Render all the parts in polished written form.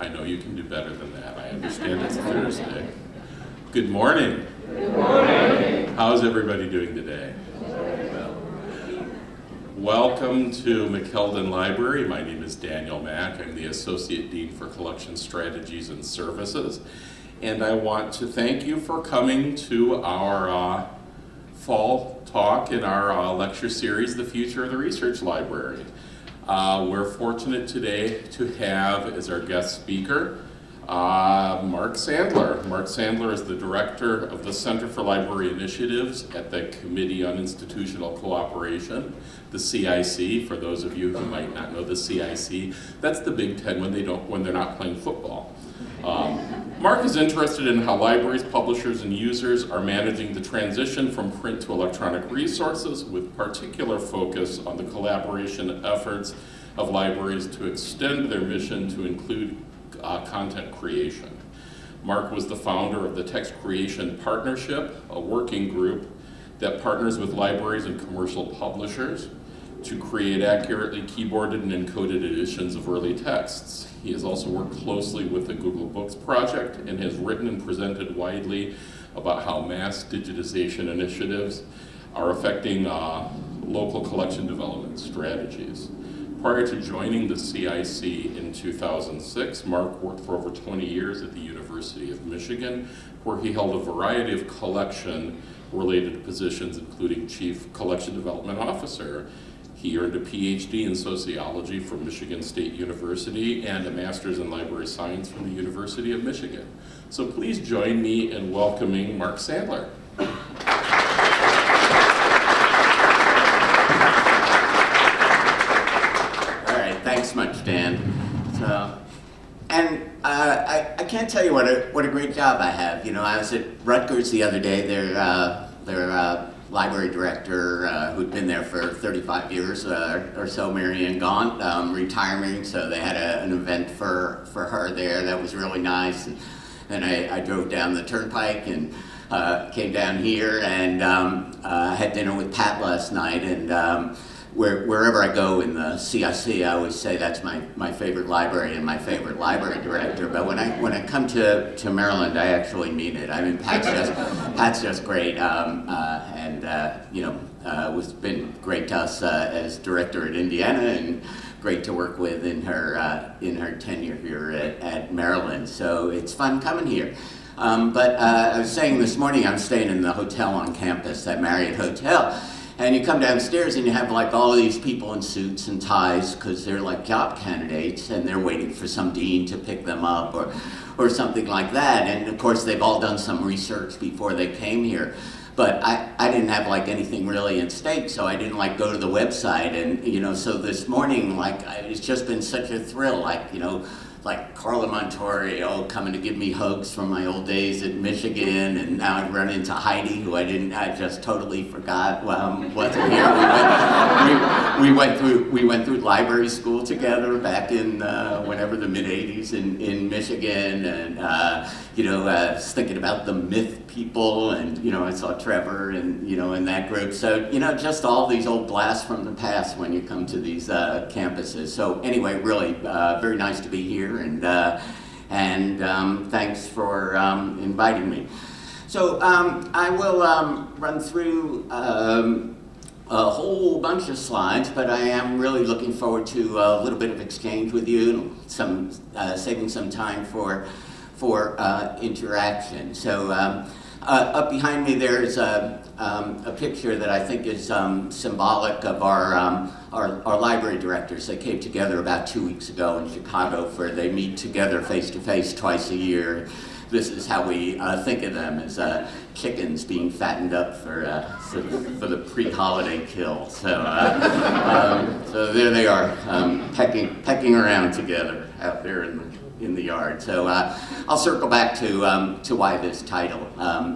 I know you can do better than that. I understand it's Thursday. Good morning. Good morning. How's everybody doing today? Welcome to McKeldin Library. My name is Daniel Mack. I'm the Associate Dean for Collection Strategies and Services. And I want to thank you for coming to our fall talk in our lecture series, The Future of the Research Library. We're fortunate today to have as our guest speaker Mark Sandler. Mark Sandler is the director of the Center for Library Initiatives at the Committee on Institutional Cooperation, the CIC. For those of you who might not know the CIC, that's the Big Ten when they're not playing football. Mark is interested in how libraries, publishers, and users are managing the transition from print to electronic resources, with particular focus on the collaboration efforts of libraries to extend their mission to include content creation. Mark was the founder of the Text Creation Partnership, a working group that partners with libraries and commercial publishers to create accurately keyboarded and encoded editions of early texts. He has also worked closely with the Google Books Project and has written and presented widely about how mass digitization initiatives are affecting local collection development strategies. Prior to joining the CIC in 2006, Mark worked for over 20 years at the University of Michigan, where he held a variety of collection-related positions, including Chief Collection Development Officer. He earned a PhD in sociology from Michigan State University and a master's in library science from the University of Michigan. So please join me in welcoming Mark Sandler. All right, thanks much, Dan. I can't tell you what a great job I have. You know, I was at Rutgers the other day. Their library director who'd been there for 35 years or so, Marianne Gaunt, retiring, so they had an event for her there. That was really nice. And then I drove down the turnpike and came down here and had dinner with Pat last night. And wherever I go in the CIC, I always say that's my favorite library and my favorite library director. But when I come to Maryland, I actually mean it. I mean, Pat's just great, it's been great to us as director at Indiana, and great to work with in her tenure here at Maryland. So it's fun coming here. But I was saying this morning, I'm staying in the hotel on campus, that Marriott Hotel. And you come downstairs and you have like all of these people in suits and ties because they're like job candidates and they're waiting for some dean to pick them up or something like that. And of course they've all done some research before they came here. But I didn't have like anything really at stake, so I didn't like go to the website. And so this morning, it's just been such a thrill, like Carla Montori, coming to give me hugs from my old days at Michigan, and now I've run into Heidi, who I just totally forgot wasn't here. We went through library school together back in whenever the mid '80s in Michigan, and was thinking about the myth people, and I saw Trevor and in that group. So just all these old blasts from the past when you come to these campuses. So anyway, really very nice to be here. And thanks for inviting me. So I will run through a whole bunch of slides, but I am really looking forward to a little bit of exchange with you, saving some time for interaction. So up behind me there is a picture that I think is symbolic of our library directors. They came together about 2 weeks ago in Chicago they meet together face to face twice a year. This is how we think of them, as chickens being fattened up for the pre-holiday kill. So there they are, pecking around together out there in the yard. So I'll circle back to why this title,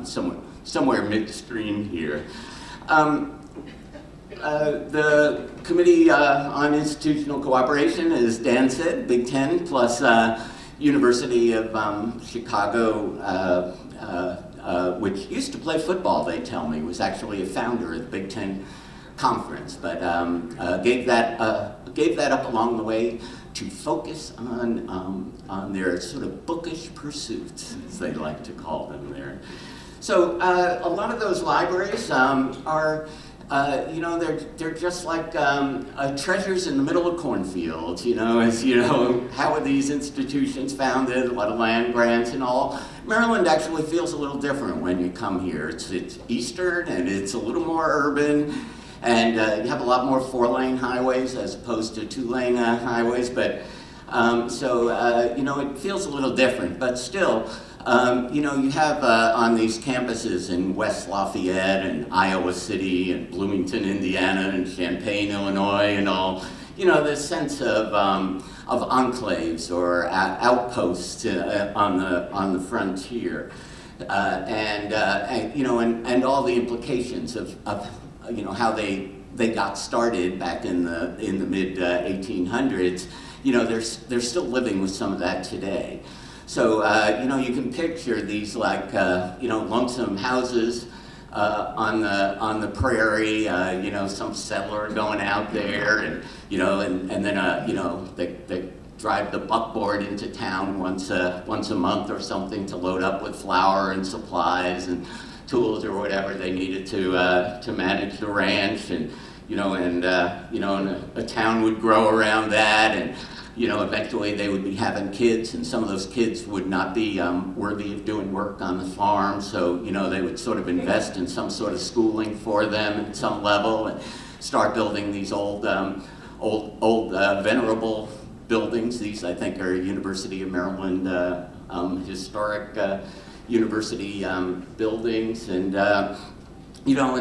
somewhere midstream here. The Committee on Institutional Cooperation, as Dan said, Big Ten plus University of Chicago, which used to play football, they tell me, was actually a founder of the Big Ten conference, but gave that up along the way to focus on their sort of bookish pursuits, as they like to call them there. So a lot of those libraries are, they're just like treasures in the middle of cornfields. As you know, how are these institutions founded? A lot of land grants and all. Maryland actually feels a little different when you come here. It's eastern and it's a little more urban. And you have a lot more 4-lane highways as opposed to 2-lane highways, but it feels a little different. But still, you have on these campuses in West Lafayette and Iowa City and Bloomington, Indiana, and Champaign, Illinois, and all, this sense of enclaves or outposts on the frontier, and all the implications of how they got started back in the mid 1800s. They're still living with some of that today. So you can picture these like lonesome houses on the prairie. Some settler going out there, and then they drive the buckboard into town once a month or something to load up with flour and supplies and tools or whatever they needed to manage the ranch, and a town would grow around that, and eventually they would be having kids, and some of those kids would not be worthy of doing work on the farm, so they would sort of invest in some sort of schooling for them at some level, and start building these old venerable buildings. These, I think, are University of Maryland historic university buildings, and and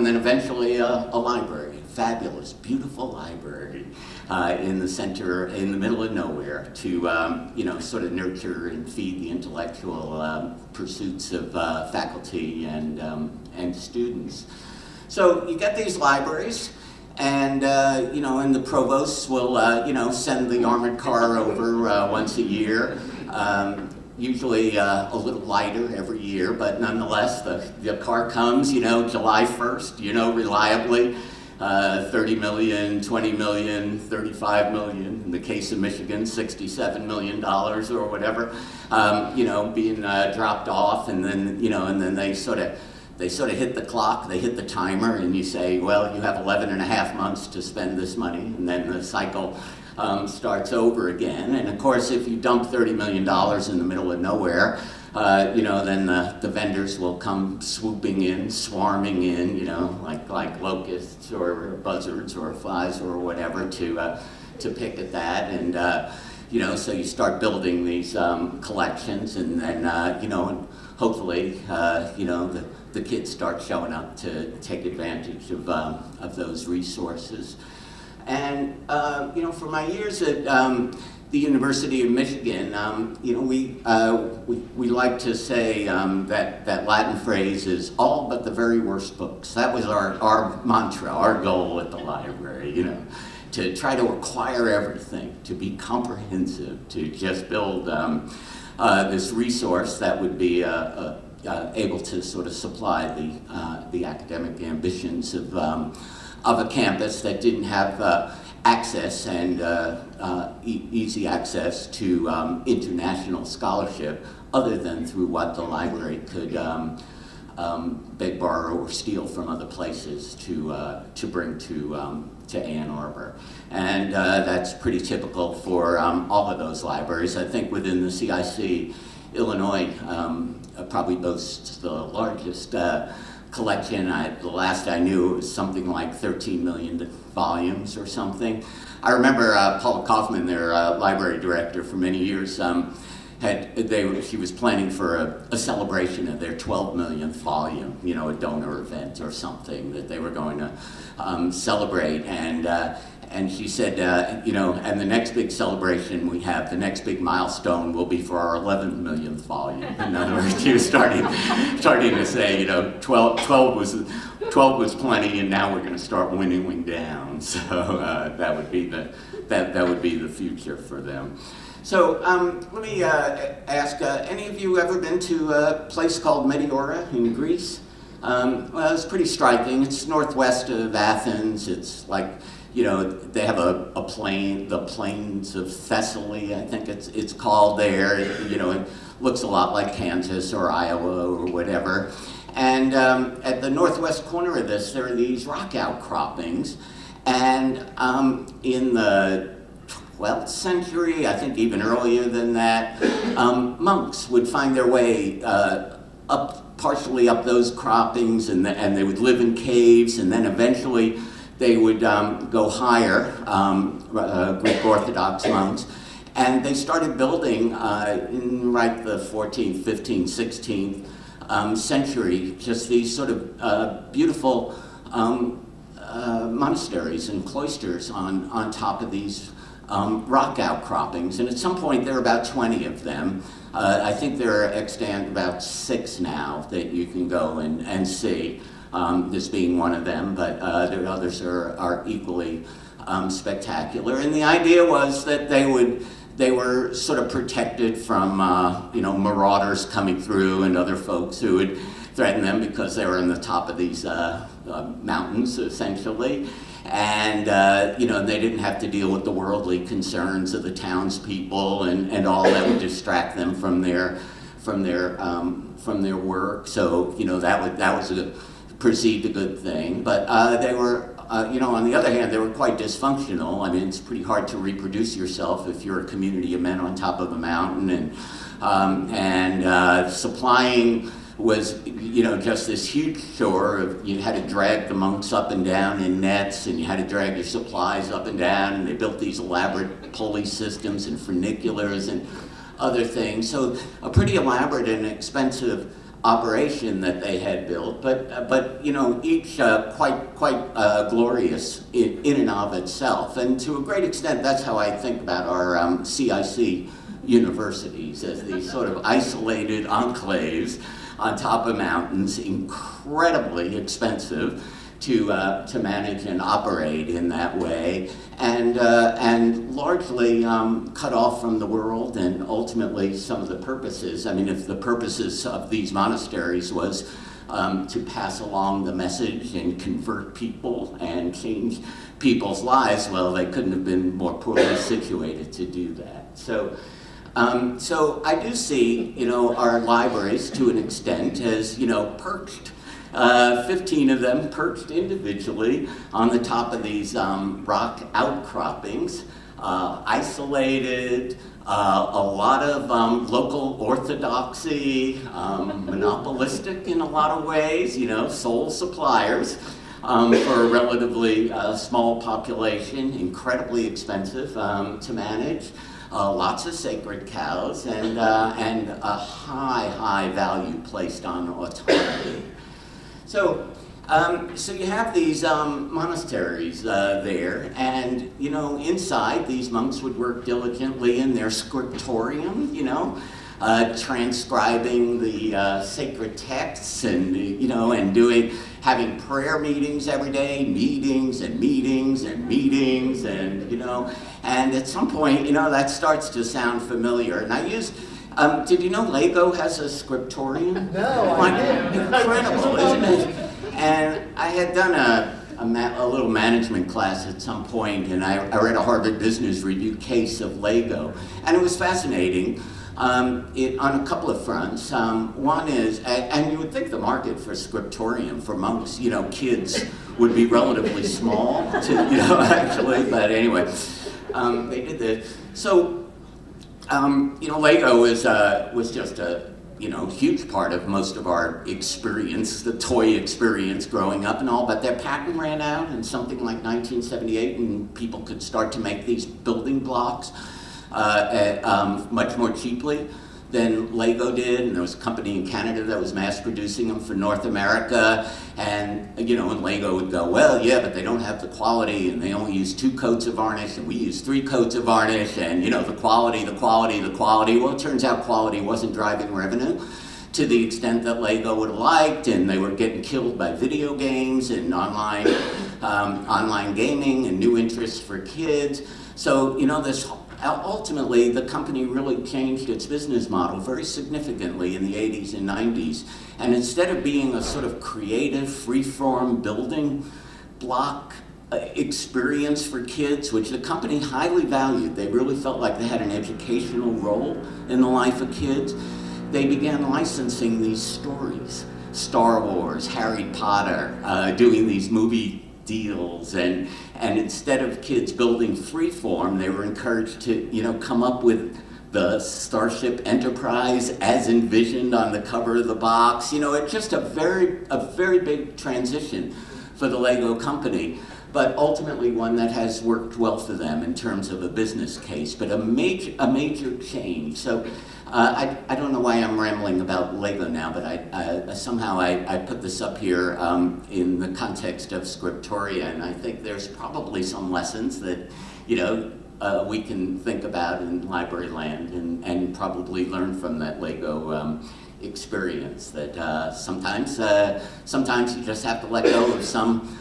then eventually a library, fabulous, beautiful library in the center, in the middle of nowhere, to sort of nurture and feed the intellectual pursuits of faculty and students. So you get these libraries, and and the provosts will send the armored car over once a year. Usually a little lighter every year, but nonetheless, the car comes, July 1st, reliably, 30 million, 20 million, 35 million, in the case of Michigan, $67 million or whatever, being dropped off, and then they sort of hit the clock, they hit the timer, and you say, well, you have 11 and a half months to spend this money, and then the cycle starts over again. And of course, if you dump $30 million in the middle of nowhere, then the vendors will come swooping in, swarming in, like locusts or buzzards or flies or whatever to pick at that. And so you start building these collections, and then and hopefully the kids start showing up to take advantage of those resources. And for my years at the University of Michigan, we like to say that Latin phrase is all but the very worst books. That was our mantra, our goal at the library, to try to acquire everything, to be comprehensive, to just build this resource that would be able to sort of supply the academic ambitions of a campus that didn't have access and easy access to international scholarship, other than through what the library could beg, borrow, or steal from other places to bring to Ann Arbor. And that's pretty typical for all of those libraries. I think within the CIC, Illinois probably boasts the largest collection. The last I knew, it was something like 13 million volumes or something. I remember Paula Kaufman, their library director for many years, she was planning for a celebration of their 12 millionth volume, a donor event or something that they were going to celebrate. And she said, and the next big celebration we have, the next big milestone will be for our 11 millionth volume. In other words, she was starting to say, 12 was plenty, and now we're going to start winnowing down. So that would be the future for them. So let me ask, any of you ever been to a place called Meteora in Greece? Well, it's pretty striking. It's northwest of Athens. It's like, they have a plain, the plains of Thessaly, I think it's called there. It looks a lot like Kansas or Iowa or whatever. And at the northwest corner of this, there are these rock outcroppings. And in the 12th century, I think even earlier than that, monks would find their way partially up those croppings, and they would live in caves, and then eventually they would go higher, Greek Orthodox monks, and they started building in the 14th, 15th, 16th century, just these sort of beautiful monasteries and cloisters on top of these rock outcroppings. And at some point there are about 20 of them. I think there are extant about 6 now that you can go and see, this being one of them, but there are others are equally spectacular. And the idea was that they were sort of protected from marauders coming through and other folks who would threaten them because they were on the top of these mountains, essentially. And they didn't have to deal with the worldly concerns of the townspeople and all that would distract them from their work. So that was perceived a good thing. But they were on the other hand, they were quite dysfunctional. I mean, it's pretty hard to reproduce yourself if you're a community of men on top of a mountain, and supplying was just this huge chore of, you had to drag the monks up and down in nets, and you had to drag your supplies up and down, and they built these elaborate pulley systems and funiculars and other things. So a pretty elaborate and expensive operation that they had built, but each quite glorious in and of itself. And to a great extent, that's how I think about our CIC universities, as these sort of isolated enclaves on top of mountains, incredibly expensive to manage and operate in that way, and largely cut off from the world and ultimately some of the purposes. I mean, if the purposes of these monasteries was to pass along the message and convert people and change people's lives, well, they couldn't have been more poorly situated to do that. So I do see, our libraries to an extent as, perched, 15 of them perched individually on the top of these rock outcroppings, isolated, a lot of local orthodoxy, monopolistic in a lot of ways, sole suppliers for a relatively small population, incredibly expensive to manage. Lots of sacred cows, and a high value placed on autonomy. So you have these monasteries there, and inside these monks would work diligently in their scriptorium, transcribing the sacred texts, and having prayer meetings every day, meetings, and at some point, that starts to sound familiar. And I used, did you know Lego has a scriptorium? No, I didn't. Incredible, isn't it? And I had done a little management class at some point, and I read a Harvard Business Review case of Lego, and it was fascinating. On a couple of fronts. One is, and you would think the market for scriptorium for monks, kids, would be relatively small, actually, but anyway, they did this. So, Lego was just a huge part of most of our experience, the toy experience growing up and all, but their patent ran out in something like 1978, and people could start to make these building blocks much more cheaply than Lego did, and there was a company in Canada that was mass producing them for North America, and and Lego would go, well, yeah, but they don't have the quality, and they only use 2 coats of varnish, and we use 3 coats of varnish, and the quality. Well, it turns out quality wasn't driving revenue to the extent that Lego would have liked, and they were getting killed by video games and online gaming and new interests for kids. So, this ultimately, the company really changed its business model very significantly in the 80s and 90s. And instead of being a sort of creative, free-form building block experience for kids, which the company highly valued, they really felt like they had an educational role in the life of kids, they began licensing these stories. Star Wars, Harry Potter, doing these movie deals, and instead of kids building freeform, they were encouraged to, come up with the Starship Enterprise as envisioned on the cover of the box. It's just a very big transition for the Lego company, but ultimately one that has worked well for them in terms of a business case, but a major change. So I don't know why I'm rambling about Lego now, but I put this up here in the context of Scriptoria, and I think there's probably some lessons that, we can think about in library land and probably learn from that Lego experience, that sometimes you just have to let go of some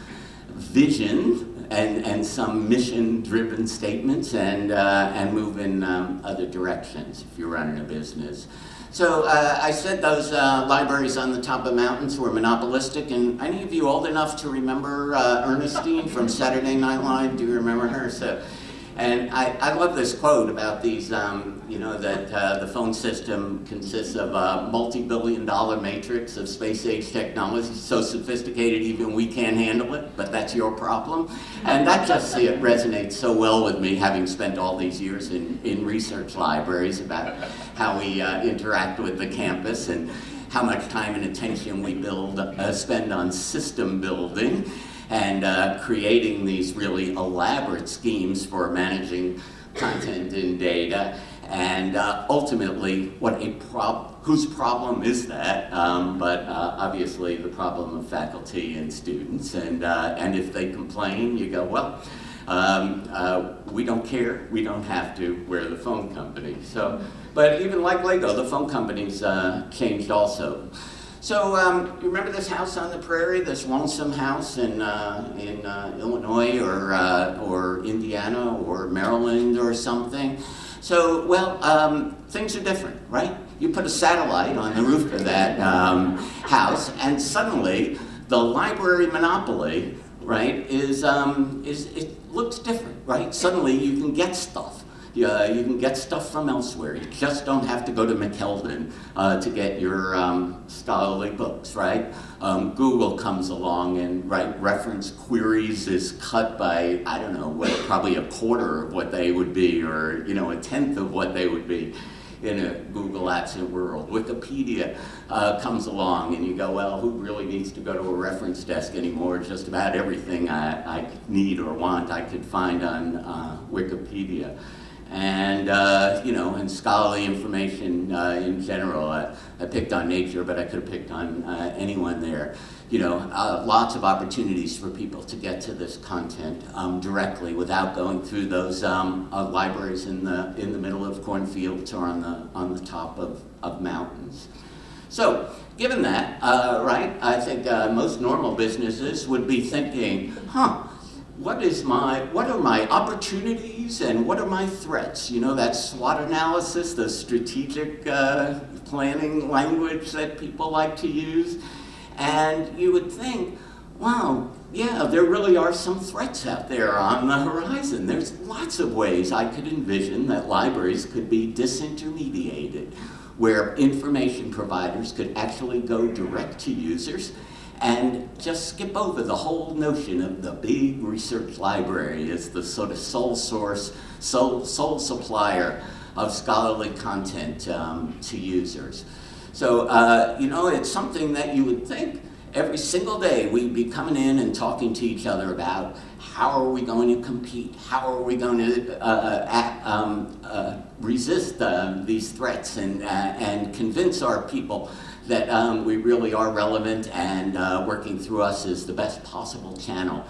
vision and some mission-driven statements and move in other directions if you're running a business. So I said those libraries on the top of mountains were monopolistic, and any of you old enough to remember Ernestine from Saturday Night Live? Do you remember her? And I love this quote about these, that the phone system consists of a multi-billion-dollar matrix of space-age technology, so sophisticated even we can't handle it, but that's your problem. And that just it resonates so well with me, having spent all these years in research libraries, about how we interact with the campus and how much time and attention we spend on system building and creating these really elaborate schemes for managing content and data, and ultimately, whose problem is that? But obviously, the problem of faculty and students, and if they complain, you go, well, we don't care, we don't have to, we're the phone company. So, but even like Lego, the phone companies changed also. So you remember this house on the prairie, this lonesome house in Illinois or Indiana or Maryland or something? So, well, things are different, right? You put a satellite on the roof of that house, and suddenly the library monopoly, right, it looks different, right? Suddenly you can get stuff. You can get stuff from elsewhere. You just don't have to go to McKeldin to get your scholarly books, right? Google comes along and reference queries is cut by, I don't know, probably a quarter of what they would be, or a tenth of what they would be in a Google Absent world. Wikipedia comes along and you go, well, who really needs to go to a reference desk anymore? Just about everything I need or want I could find on Wikipedia. And, and scholarly information in general. I picked on Nature, but I could have picked on anyone there. Lots of opportunities for people to get to this content directly without going through those libraries in the middle of cornfields or on the top of mountains. So, given that, I think most normal businesses would be thinking, what are my opportunities and what are my threats? That SWOT analysis, the strategic planning language that people like to use. And you would think, wow, yeah, there really are some threats out there on the horizon. There's lots of ways I could envision that libraries could be disintermediated, where information providers could actually go direct to users and just skip over the whole notion of the big research library as the sort of sole source, sole supplier of scholarly content to users. So, it's something that you would think every single day we'd be coming in and talking to each other about how are we going to compete, how are we going to resist these threats and convince our people that we really are relevant and working through us is the best possible channel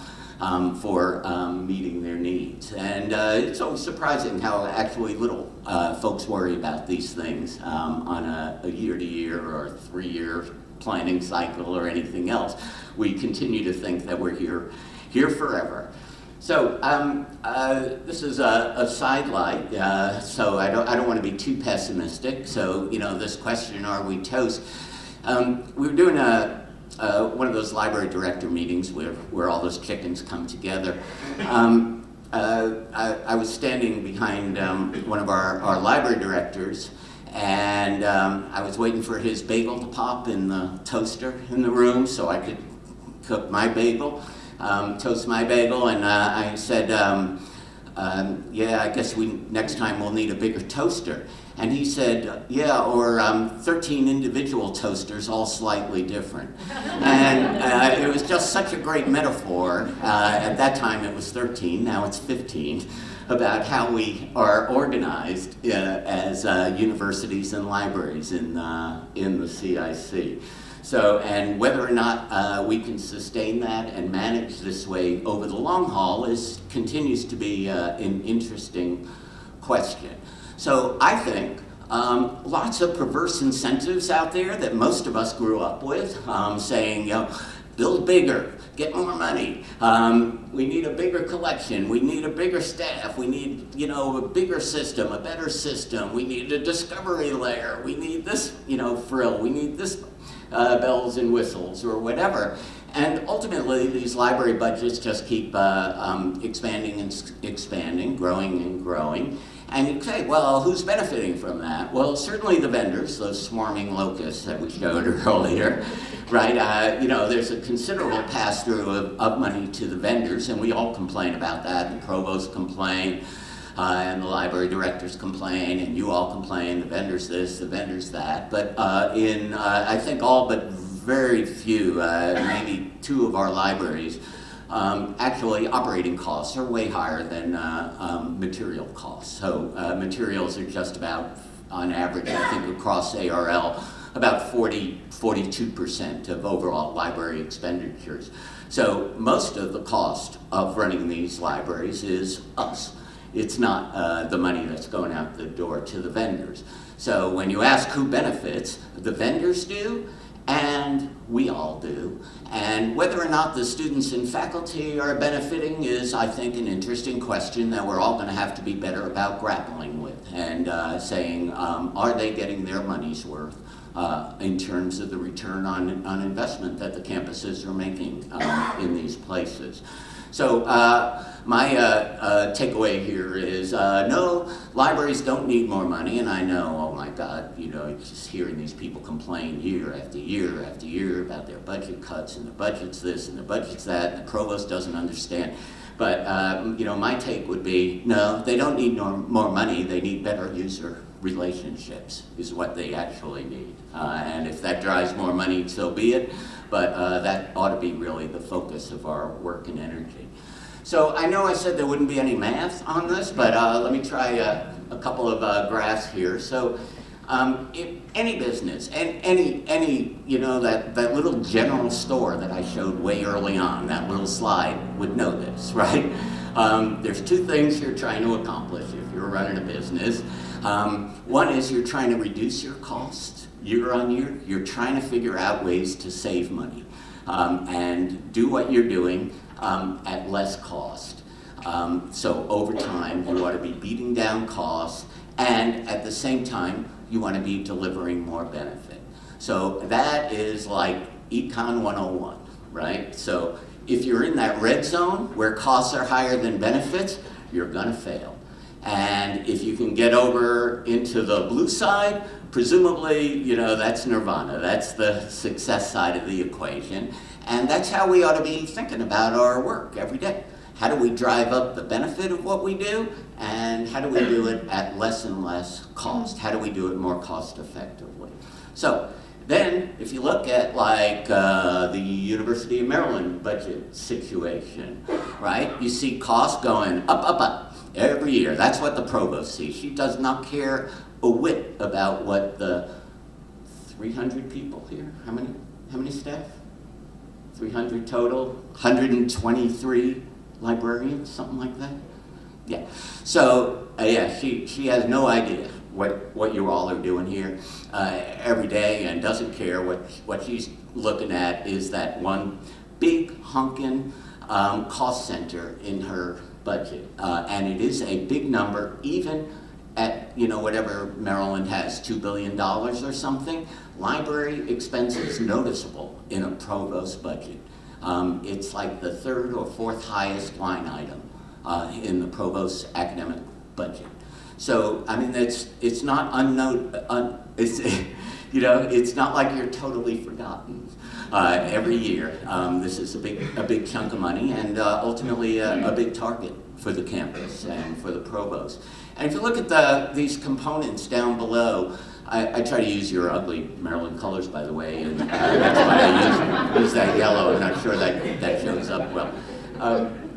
for meeting their needs. And it's always surprising how actually little folks worry about these things on a year-to-year or 3-year planning cycle or anything else. We continue to think that we're here forever. This is a sidelight, so I don't want to be too pessimistic. So, this question, are we toast? We were doing one of those library director meetings where all those chickens come together. I was standing behind one of our library directors, and I was waiting for his bagel to pop in the toaster in the room so I could cook my bagel. Toast my bagel, and I said, yeah, I guess next time we'll need a bigger toaster. And he said, yeah, or 13 individual toasters, all slightly different. And it was just such a great metaphor. At that time it was 13, now it's 15, about how we are organized as universities and libraries in the CIC. So, and whether or not we can sustain that and manage this way over the long haul continues to be an interesting question. So I think lots of perverse incentives out there that most of us grew up with, saying, build bigger, get more money, we need a bigger collection, we need a bigger staff, we need, a bigger system, a better system, we need a discovery layer, we need this, frill, we need this bells and whistles or whatever. And ultimately, these library budgets just keep expanding and expanding, growing and growing. And you say, well, who's benefiting from that? Well, certainly the vendors, those swarming locusts that we showed earlier, right? There's a considerable pass-through of money to the vendors, and we all complain about that. The provosts complain, and the library directors complain, and you all complain, the vendors this, the vendors that. But I think all but very few, maybe two of our libraries, actually operating costs are way higher than material costs. So materials are just about, on average, I think across ARL, about 42% of overall library expenditures. So most of the cost of running these libraries is us. It's not the money that's going out the door to the vendors. So when you ask who benefits, the vendors do, and we all do. And whether or not the students and faculty are benefiting is, I think, an interesting question that we're all going to have to be better about grappling with and saying, are they getting their money's worth in terms of the return on investment that the campuses are making in these places. So my takeaway here is, no, libraries don't need more money, and I know, oh my God, just hearing these people complain year after year after year about their budget cuts, and the budget's this, and the budget's that, and the provost doesn't understand. But, my take would be, no, they don't need more money, they need better user relationships, is what they actually need. And if that drives more money, so be it, but that ought to be really the focus of our work and energy. So I know I said there wouldn't be any math on this, but let me try a couple of graphs here. So if any business, and any that little general store that I showed way early on, that little slide, would know this, right? There's two things you're trying to accomplish if you're running a business. One is you're trying to reduce your costs year on year. You're trying to figure out ways to save money and do what you're doing at less cost. So over time, you want to be beating down costs, and at the same time, you want to be delivering more benefit. So that is like Econ 101, right? So if you're in that red zone where costs are higher than benefits, you're going to fail. And if you can get over into the blue side, presumably, that's nirvana. That's the success side of the equation. And that's how we ought to be thinking about our work every day. How do we drive up the benefit of what we do? And how do we do it at less and less cost? How do we do it more cost effectively? So then, if you look at like the University of Maryland budget situation, right? You see costs going up every year. That's what the provost sees. She does not care a whit about what the 300 people here, how many staff? 300 total, 123 librarians, something like that? Yeah. So, she has no idea what you all are doing here every day, and doesn't care. What she's looking at is that one big honkin' cost center in her budget. And it is a big number, even at, whatever Maryland has, $2 billion or something. Library expense is noticeable in a provost budget. It's like the third or fourth highest line item in the provost's academic budget. So, I mean, it's not it's not like you're totally forgotten every year. This is a big chunk of money, and ultimately a big target for the campus and for the provost. And if you look at these components down below, I try to use your ugly Maryland colors, by the way, and that's why I use that yellow. I'm not sure that shows up well.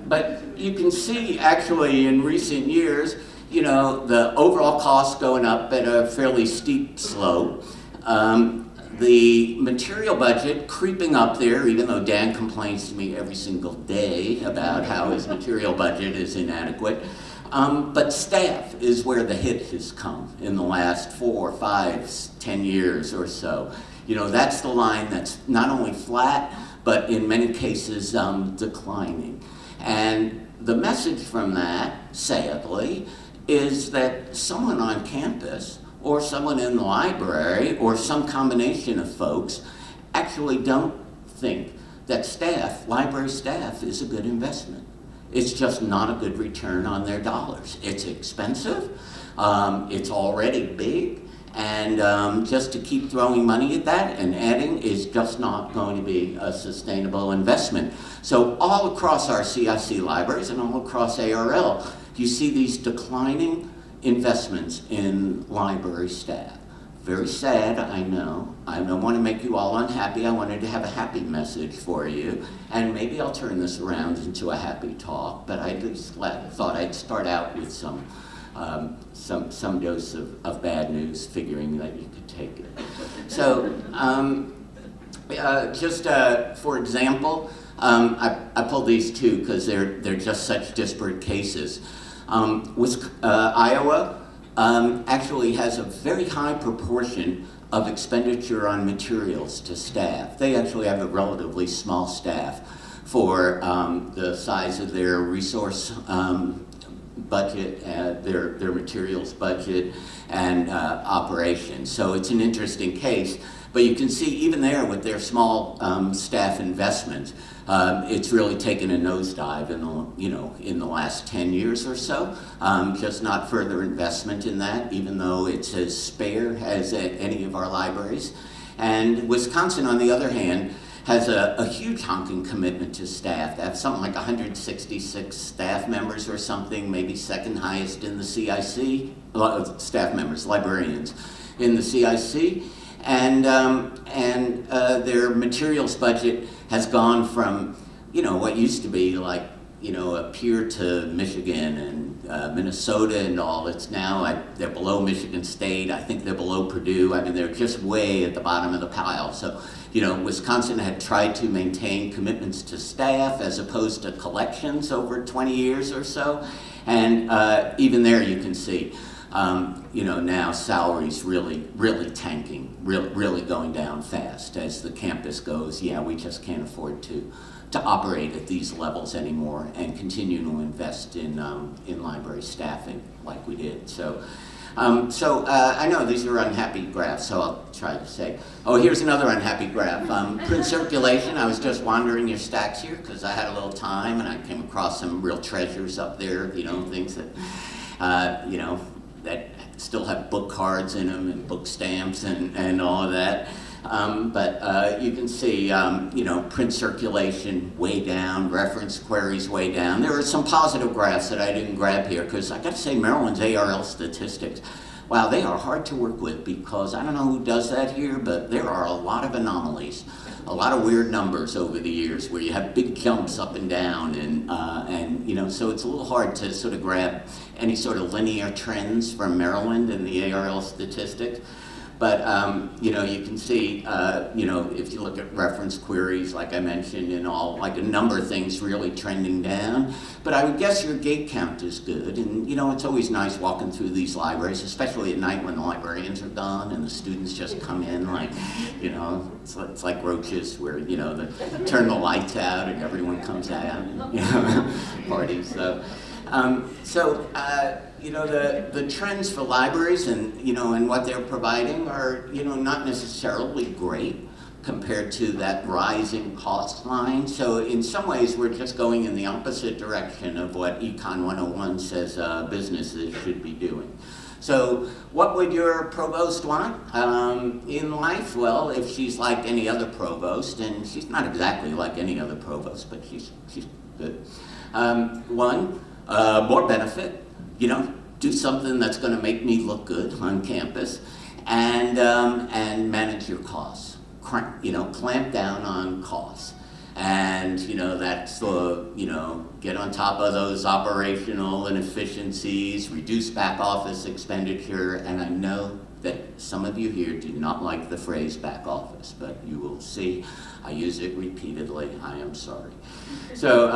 But you can see, actually, in recent years, the overall cost going up at a fairly steep slope. The material budget creeping up there, even though Dan complains to me every single day about how his material budget is inadequate. But staff is where the hit has come in the last 4, 5, 10 years or so. That's the line that's not only flat, but in many cases declining. And the message from that, sadly, is that someone on campus or someone in the library or some combination of folks actually don't think that library staff is a good investment. It's just not a good return on their dollars. It's expensive, it's already big, and just to keep throwing money at that and adding is just not going to be a sustainable investment. So all across our CIC libraries and all across ARL, you see these declining investments in library staff. Very sad, I know. I don't want to make you all unhappy. I wanted to have a happy message for you. And maybe I'll turn this around into a happy talk, but I just thought I'd start out with some dose of bad news, figuring that you could take it. So, for example, I pulled these two because they're just such disparate cases. Iowa actually has a very high proportion of expenditure on materials to staff. They actually have a relatively small staff for the size of their resource budget, their materials budget, and operations. So it's an interesting case. But you can see even there with their small staff investment, it's really taken a nosedive in the last 10 years or so. Just not further investment in that, even though it's as spare as any of our libraries. And Wisconsin, on the other hand, has a huge honking commitment to staff. They have something like 166 staff members or something, maybe second highest in the CIC, staff members, librarians in the CIC. And their materials budget has gone from, what used to be like, a peer to Michigan and Minnesota and all. It's now, they're below Michigan State. I think they're below Purdue. I mean, they're just way at the bottom of the pile. So, Wisconsin had tried to maintain commitments to staff as opposed to collections over 20 years or so. And even there you can see, now salaries really tanking, really going down fast as the campus goes, we just can't afford to operate at these levels anymore and continue to invest in library staffing like we did. So I know these are unhappy graphs, so I'll try to say, here's another unhappy graph. Print circulation, I was just wandering your stacks here because I had a little time and I came across some real treasures up there, things that, that still have book cards in them and book stamps and all of that. But you can see, print circulation way down, reference queries way down. There are some positive graphs that I didn't grab here because I got to say Maryland's ARL statistics, wow, they are hard to work with because I don't know who does that here, but there are a lot of anomalies, a lot of weird numbers over the years where you have big jumps up and down and so it's a little hard to sort of grab any sort of linear trends from Maryland and the ARL statistics. But you know, you can see, you know, if you look at reference queries, like I mentioned, and all, like a number of things really trending down. But I would guess your gate count is good. And you know, it's always nice walking through these libraries, especially at night when the librarians are gone and the students just come in like, you know, it's like roaches where, you know, they turn the lights out and everyone comes out and, you know, parties. So, you know, the trends for libraries and, you know, and what they're providing are, you know, not necessarily great compared to that rising cost line. So in some ways, we're just going in the opposite direction of what Econ 101 says businesses should be doing. So what would your provost want in life? Well, if she's like any other provost, and she's not exactly like any other provost, but she's good. One, more benefit, you know, do something that's going to make me look good on campus, and manage your costs. You know, clamp down on costs. And, you know, that's, you know, get on top of those operational inefficiencies, reduce back office expenditure, and I know that some of you here do not like the phrase back office, but you will see I use it repeatedly. I am sorry. So,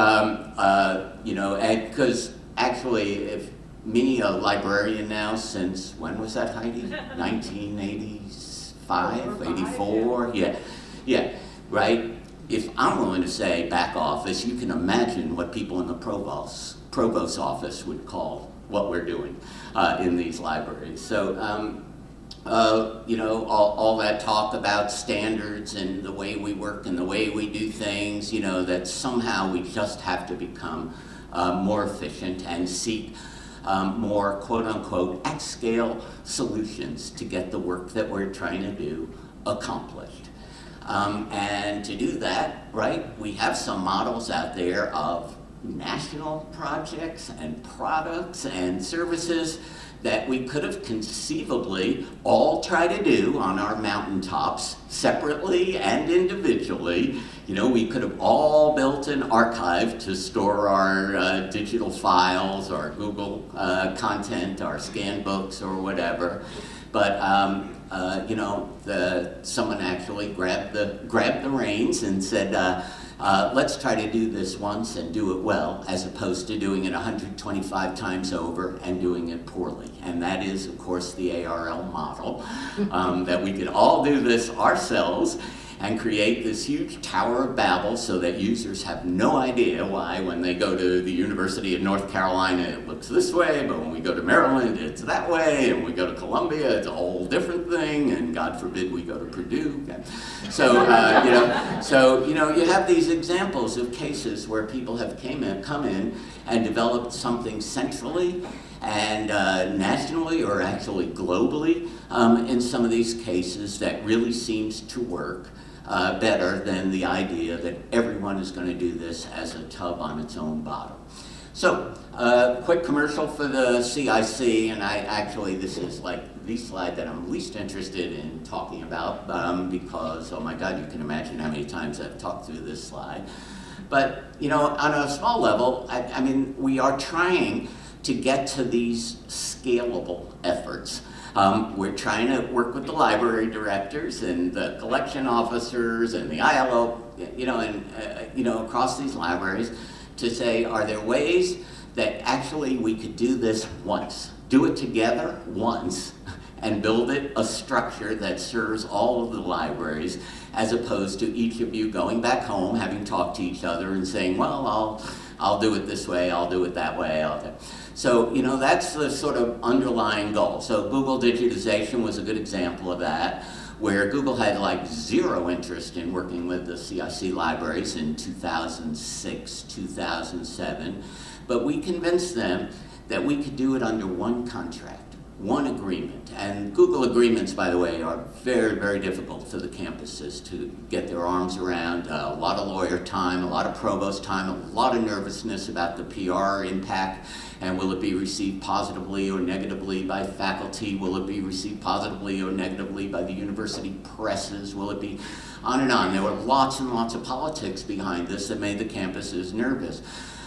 you know, because actually, if me, a librarian now since, when was that, Heidi? 1985, 84? Yeah, right? If I'm willing to say back office, you can imagine what people in the provost's office would call what we're doing in these libraries. So, you know, all that talk about standards and the way we work and the way we do things, you know, that somehow we just have to become more efficient and seek more quote-unquote at-scale solutions to get the work that we're trying to do accomplished. And to do that, right, we have some models out there of national projects and products and services that we could have conceivably all try to do on our mountaintops separately and individually. You know, we could have all built an archive to store our digital files, our Google content, our scan books or whatever. But you know, someone actually grabbed the reins and said, let's try to do this once and do it well, as opposed to doing it 125 times over and doing it poorly. And that is, of course, the ARL model, that we could all do this ourselves and create this huge Tower of Babel so that users have no idea why when they go to the University of North Carolina it looks this way, but when we go to Maryland it's that way, and we go to Columbia it's a whole different thing, and God forbid we go to Purdue. So, you know, you have these examples of cases where people have come in and developed something centrally and nationally or actually globally in some of these cases that really seems to work better than the idea that everyone is going to do this as a tub on its own bottom. So, quick commercial for the CIC, and this is like the slide that I'm least interested in talking about because, oh my God, you can imagine how many times I've talked through this slide. But, you know, on a small level, I mean, we are trying to get to these scalable efforts. We're trying to work with the library directors and the collection officers and the ILO, you know, and you know, across these libraries to say, are there ways that actually we could do this once, do it together once, and build it a structure that serves all of the libraries, as opposed to each of you going back home, having talked to each other and saying, well, I'll do it this way, I'll do it that way. So, you know, that's the sort of underlying goal. So Google digitization was a good example of that, where Google had like zero interest in working with the CIC libraries in 2006, 2007, but we convinced them that we could do it under one contract, one agreement. And Google agreements, by the way, are very, very difficult for the campuses to get their arms around. A lot of lawyer time, a lot of provost time, a lot of nervousness about the PR impact. And will it be received positively or negatively by faculty? Will it be received positively or negatively by the university presses? Will it be on and on? There were lots and lots of politics behind this that made the campuses nervous.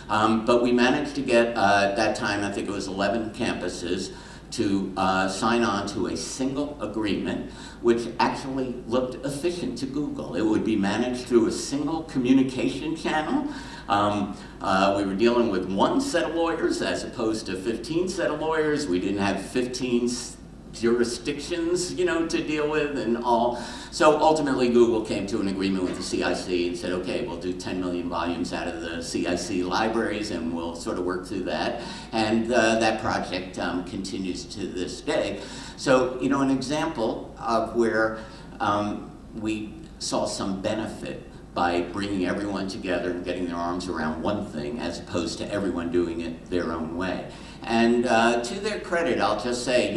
But we managed to get, at that time, I think it was 11 campuses, to sign on to a single agreement, which actually looked efficient to Google. It would be managed through a single communication channel. We were dealing with one set of lawyers as opposed to 15 set of lawyers. We didn't have 15 jurisdictions, to deal with and all. So ultimately Google came to an agreement with the CIC and said, okay, we'll do 10 million volumes out of the CIC libraries and we'll sort of work through that. And that project continues to this day. So, an example of where we saw some benefit by bringing everyone together and getting their arms around one thing as opposed to everyone doing it their own way. And to their credit, I'll just say,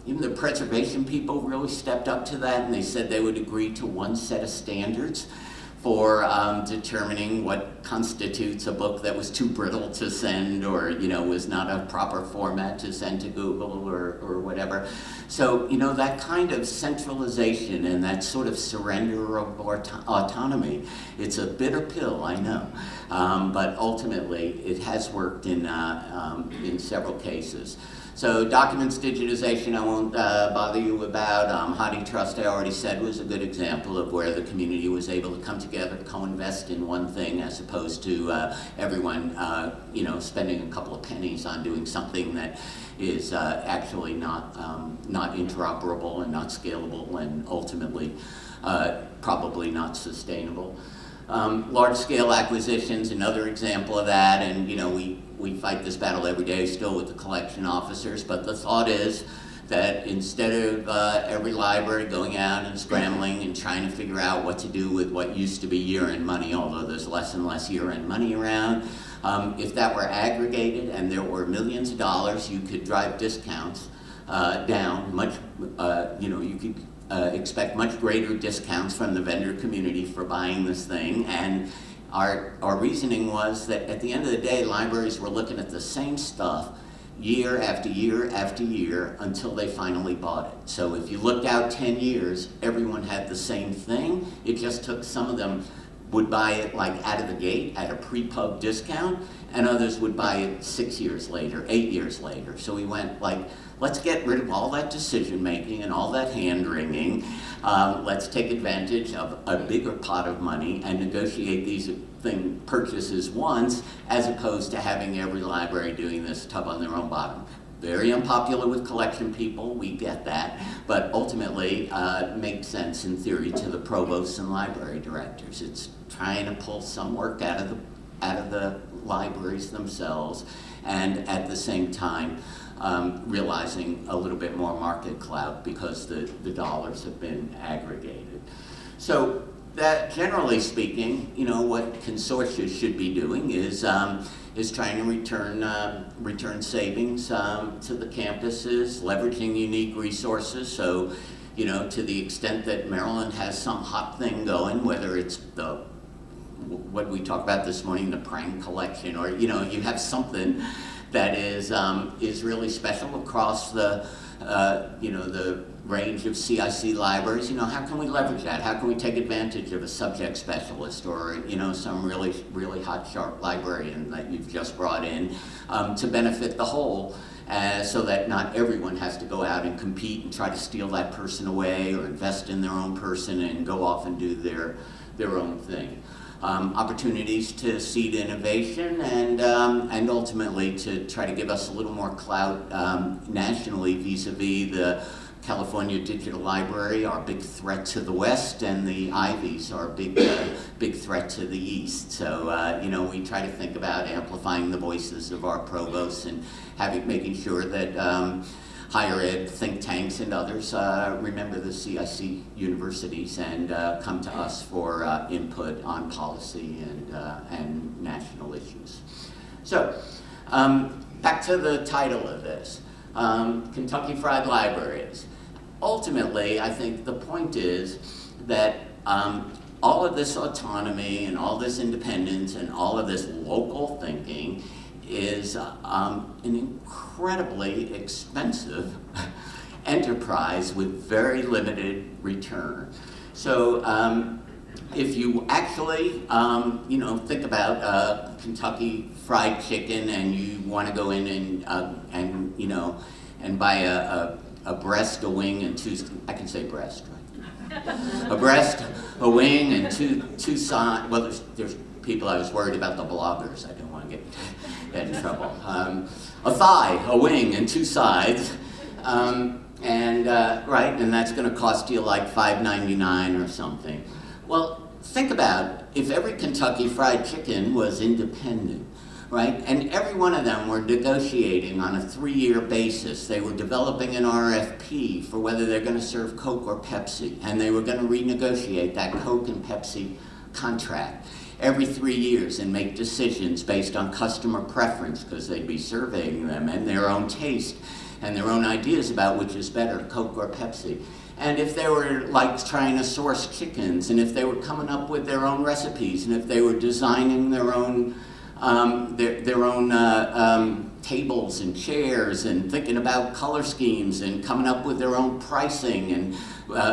even the preservation people really stepped up to that, and they said they would agree to one set of standards for determining what constitutes a book that was too brittle to send or, was not a proper format to send to Google or whatever. So, that kind of centralization and that sort of surrender of autonomy, it's a bitter pill, I know. But ultimately, it has worked in several cases. So documents digitization, I won't bother you about. HathiTrust, I already said, was a good example of where the community was able to come together, co-invest in one thing as opposed to everyone, spending a couple of pennies on doing something that is actually not interoperable and not scalable and ultimately probably not sustainable. Large-scale acquisitions, another example of that, and we fight this battle every day still with the collection officers, but the thought is that instead of every library going out and scrambling and trying to figure out what to do with what used to be year-end money, although there's less and less year-end money around, if that were aggregated and there were millions of dollars, you could drive discounts down much, you could expect much greater discounts from the vendor community for buying this thing. And our reasoning was that at the end of the day, libraries were looking at the same stuff year after year after year until they finally bought it. So if you looked out 10 years, everyone had the same thing. It just took some of them would buy it like out of the gate at a pre-pub discount, and others would buy it 6 years later, 8 years later. So we went like, let's get rid of all that decision making and all that hand wringing. Let's take advantage of a bigger pot of money and negotiate these purchases once, as opposed to having every library doing this tub on their own bottom. Very unpopular with collection people, we get that, but ultimately makes sense in theory to the provosts and library directors. It's trying to pull some work out of the libraries themselves, and at the same time realizing a little bit more market clout because the dollars have been aggregated. So that, generally speaking, what consortia should be doing is trying to return savings to the campuses, leveraging unique resources. So, to the extent that Maryland has some hot thing going, whether it's what we talked about this morning, the prank collection, or you have something that is really special across the range of CIC libraries. How can we leverage that? How can we take advantage of a subject specialist or some really hot, sharp librarian that you've just brought in to benefit the whole, so that not everyone has to go out and compete and try to steal that person away or invest in their own person and go off and do their own thing. Opportunities to seed innovation and ultimately to try to give us a little more clout nationally vis-a-vis the California Digital Library, our big threat to the west, and the Ivies, our big threat to the east. So we try to think about amplifying the voices of our provosts and making sure that higher ed think tanks and others remember the CIC universities and come to us for input on policy and national issues. So back to the title of this, Kentucky Fried Libraries. Ultimately, I think the point is that all of this autonomy and all this independence and all of this local thinking is an incredibly expensive enterprise with very limited return. So if you actually think about Kentucky Fried Chicken and you want to go in and and buy a breast, a wing, and two, I can say breast, right? A breast, a wing, and two sides. Well, there's people, I was worried about the bloggers. I didn't want to get in trouble. A thigh, a wing, and two sides. Right, and that's going to cost you like $5.99 or something. Well, think about it. If every Kentucky Fried Chicken was independent, right, and every one of them were negotiating on a 3-year basis. They were developing an RFP for whether they're going to serve Coke or Pepsi, and they were going to renegotiate that Coke and Pepsi contract every 3 years and make decisions based on customer preference, because they'd be surveying them, and their own taste and their own ideas about which is better, Coke or Pepsi. And if they were like trying to source chickens, and if they were coming up with their own recipes, and if they were designing their own tables and chairs, and thinking about color schemes, and coming up with their own pricing, and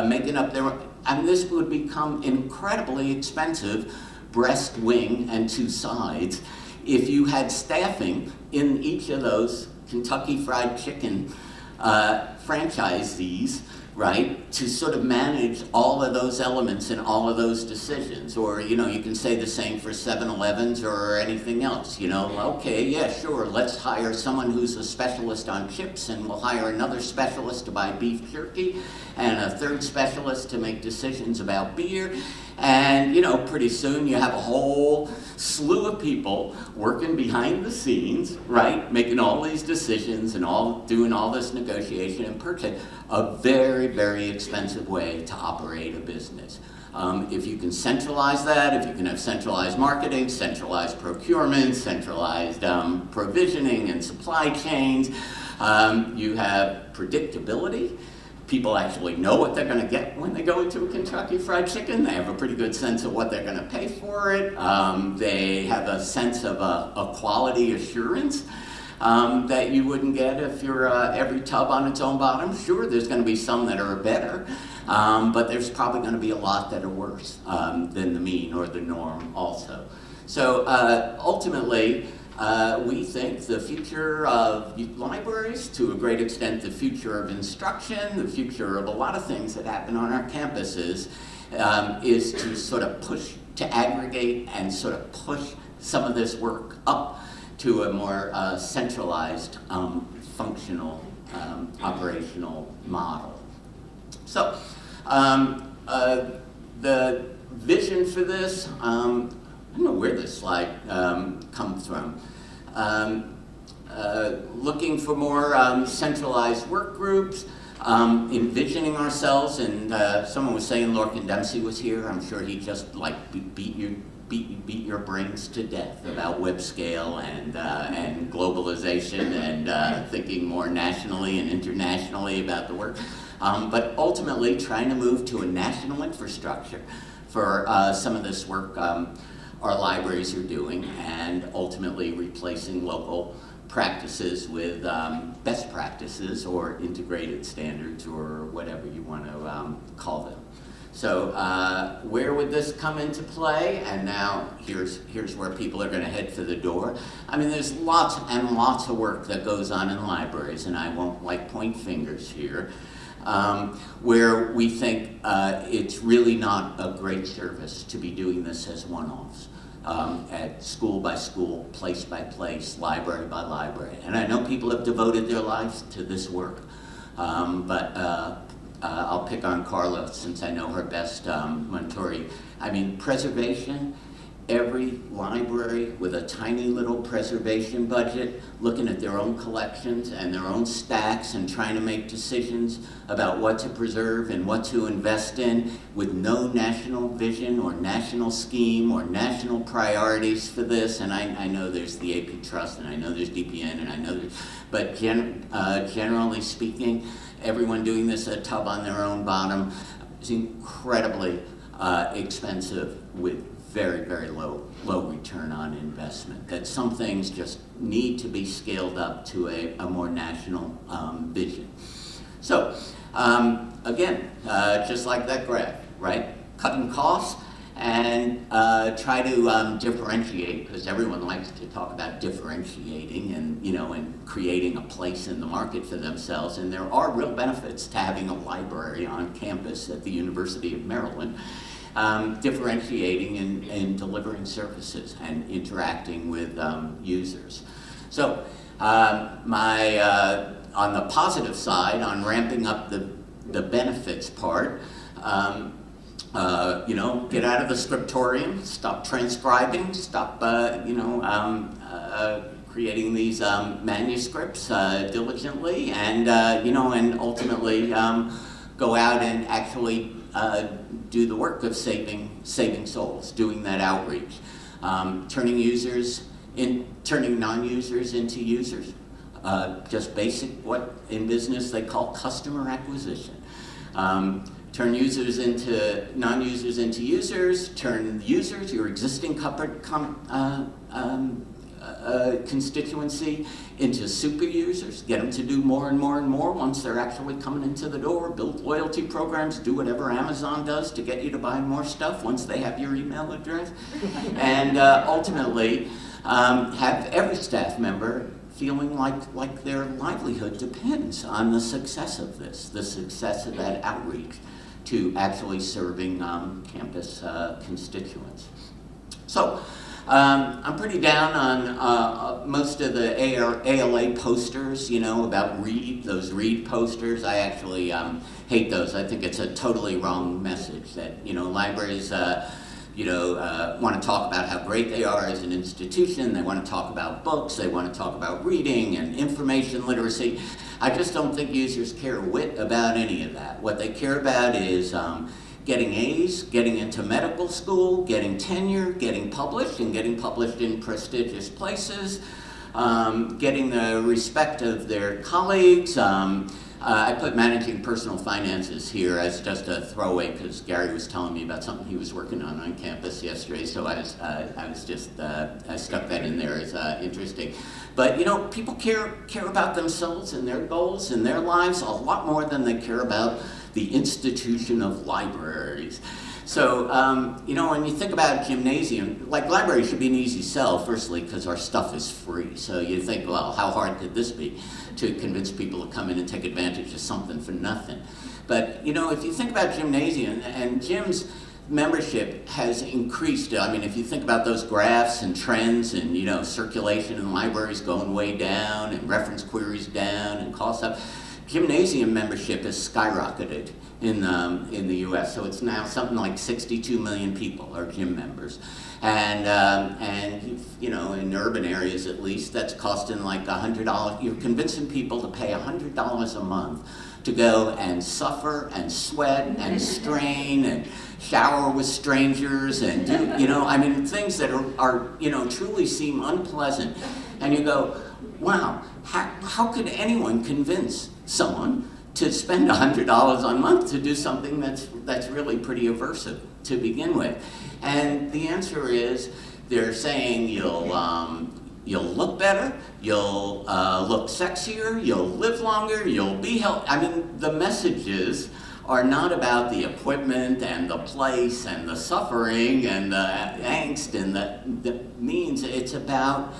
making up their own, and this would become incredibly expensive, breast, wing, and two sides, if you had staffing in each of those Kentucky Fried Chicken franchisees, right, to sort of manage all of those elements and all of those decisions. Or, you know, you can say the same for 7-Elevens or anything else. You know, okay, yeah, sure, let's hire someone who's a specialist on chips, and we'll hire another specialist to buy beef jerky, and a third specialist to make decisions about beer. And, you know, pretty soon you have a whole slew of people working behind the scenes, right, making all these decisions and doing all this negotiation and purchase. A very, very expensive way to operate a business. If you can centralize that, if you can have centralized marketing, centralized procurement, centralized provisioning and supply chains, you have predictability. People actually know what they're going to get when they go into a Kentucky Fried Chicken. They have a pretty good sense of what they're going to pay for it. They have a sense of a quality assurance that you wouldn't get if you're every tub on its own bottom. Sure, there's going to be some that are better, but there's probably going to be a lot that are worse than the mean or the norm also. So ultimately, we think the future of libraries, to a great extent the future of instruction, the future of a lot of things that happen on our campuses, is to sort of to aggregate and sort of push some of this work up to a more centralized, functional, operational model. So, the vision for this, I don't know where this slide comes from. Looking for more centralized work groups, envisioning ourselves, and someone was saying Lorcan Dempsey was here. I'm sure he just like beat your brains to death about web scale and globalization and thinking more nationally and internationally about the work. But ultimately trying to move to a national infrastructure for some of this work our libraries are doing, and ultimately replacing local practices with best practices or integrated standards or whatever you want to call them. So where would this come into play? And now here's where people are going to head for the door. I mean, there's lots and lots of work that goes on in libraries, and I won't like point fingers here, where we think it's really not a great service to be doing this as one-offs. At school by school, place by place, library by library. And I know people have devoted their lives to this work, but I'll pick on Carla since I know her best, Montori. I mean, preservation, every library with a tiny little preservation budget, looking at their own collections and their own stacks and trying to make decisions about what to preserve and what to invest in, with no national vision or national scheme or national priorities for this. And I know there's the AP Trust, and I know there's DPN, and I know there's, but generally speaking, everyone doing this a tub on their own bottom is incredibly expensive with very, very low return on investment. That some things just need to be scaled up to a more national vision. So, again, just like that graph, right? Cutting costs and try to differentiate, because everyone likes to talk about differentiating and, and creating a place in the market for themselves. And there are real benefits to having a library on campus at the University of Maryland, differentiating and delivering services and interacting with users. So on the positive side, on ramping up the benefits part, get out of the scriptorium, stop transcribing, stop, creating these manuscripts diligently, and and ultimately go out and actually do the work of saving souls, doing that outreach, turning non-users into users. Just basic, what in business they call customer acquisition. Turn users into non-users into users, turn users, your existing constituency, into super users, get them to do more and more and more once they're actually coming into the door, build loyalty programs, do whatever Amazon does to get you to buy more stuff once they have your email address, and ultimately have every staff member feeling like their livelihood depends on the success of this, the success of that outreach to actually serving campus constituents. So I'm pretty down on most of the ALA posters, about those READ posters. I actually hate those. I think it's a totally wrong message that, libraries want to talk about how great they are as an institution. They want to talk about books. They want to talk about reading and information literacy. I just don't think users care a whit about any of that. What they care about is getting A's, getting into medical school, getting tenure, getting published, and getting published in prestigious places, getting the respect of their colleagues. I put managing personal finances here as just a throwaway because Gary was telling me about something he was working on campus yesterday, so I stuck that in there as interesting. But people care about themselves and their goals and their lives a lot more than they care about the institution of libraries. So, when you think about gymnasium, libraries should be an easy sell, firstly, because our stuff is free. So you think, well, how hard could this be to convince people to come in and take advantage of something for nothing? But, if you think about gymnasium, and gyms membership has increased. I mean, if you think about those graphs and trends and, circulation in libraries going way down and reference queries down and costs up, gymnasium membership has skyrocketed in the U.S. So it's now something like 62 million people are gym members, and in urban areas at least, that's costing like $100. You're convincing people to pay $100 a month to go and suffer and sweat and strain and shower with strangers and do things that are truly seem unpleasant, and you go, wow, how could anyone convince someone to spend $100 a month to do something that's really pretty aversive to begin with? And the answer is, they're saying you'll look better, you'll look sexier, you'll live longer, you'll be healthy. I mean, the messages are not about the equipment and the place and the suffering and the angst and the means. It's about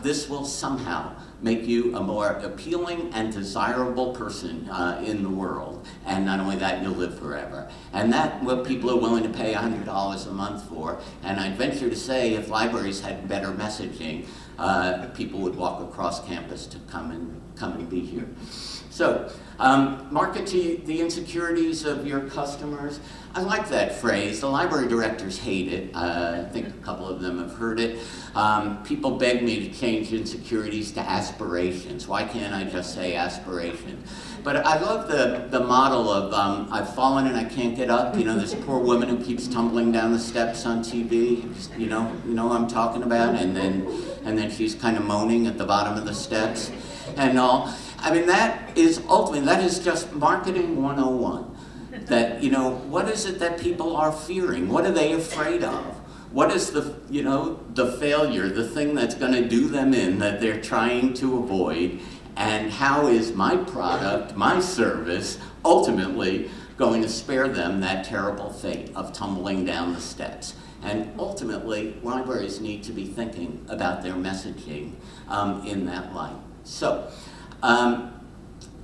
this will somehow make you a more appealing and desirable person in the world. And not only that, you'll live forever. And that's what people are willing to pay $100 a month for. And I'd venture to say if libraries had better messaging, people would walk across campus to come and be here. So, market to the insecurities of your customers. I like that phrase. The library directors hate it. I think a couple of them have heard it. People beg me to change insecurities to aspirations. Why can't I just say aspirations? But I love the model of I've fallen and I can't get up. This poor woman who keeps tumbling down the steps on TV. You know what I'm talking about? And then she's kind of moaning at the bottom of the steps and all. I mean, that is just marketing 101. That, what is it that people are fearing? What are they afraid of? What is the failure, the thing that's going to do them in that they're trying to avoid? And how is my product, my service, ultimately going to spare them that terrible fate of tumbling down the steps. And ultimately, libraries need to be thinking about their messaging in that light. So,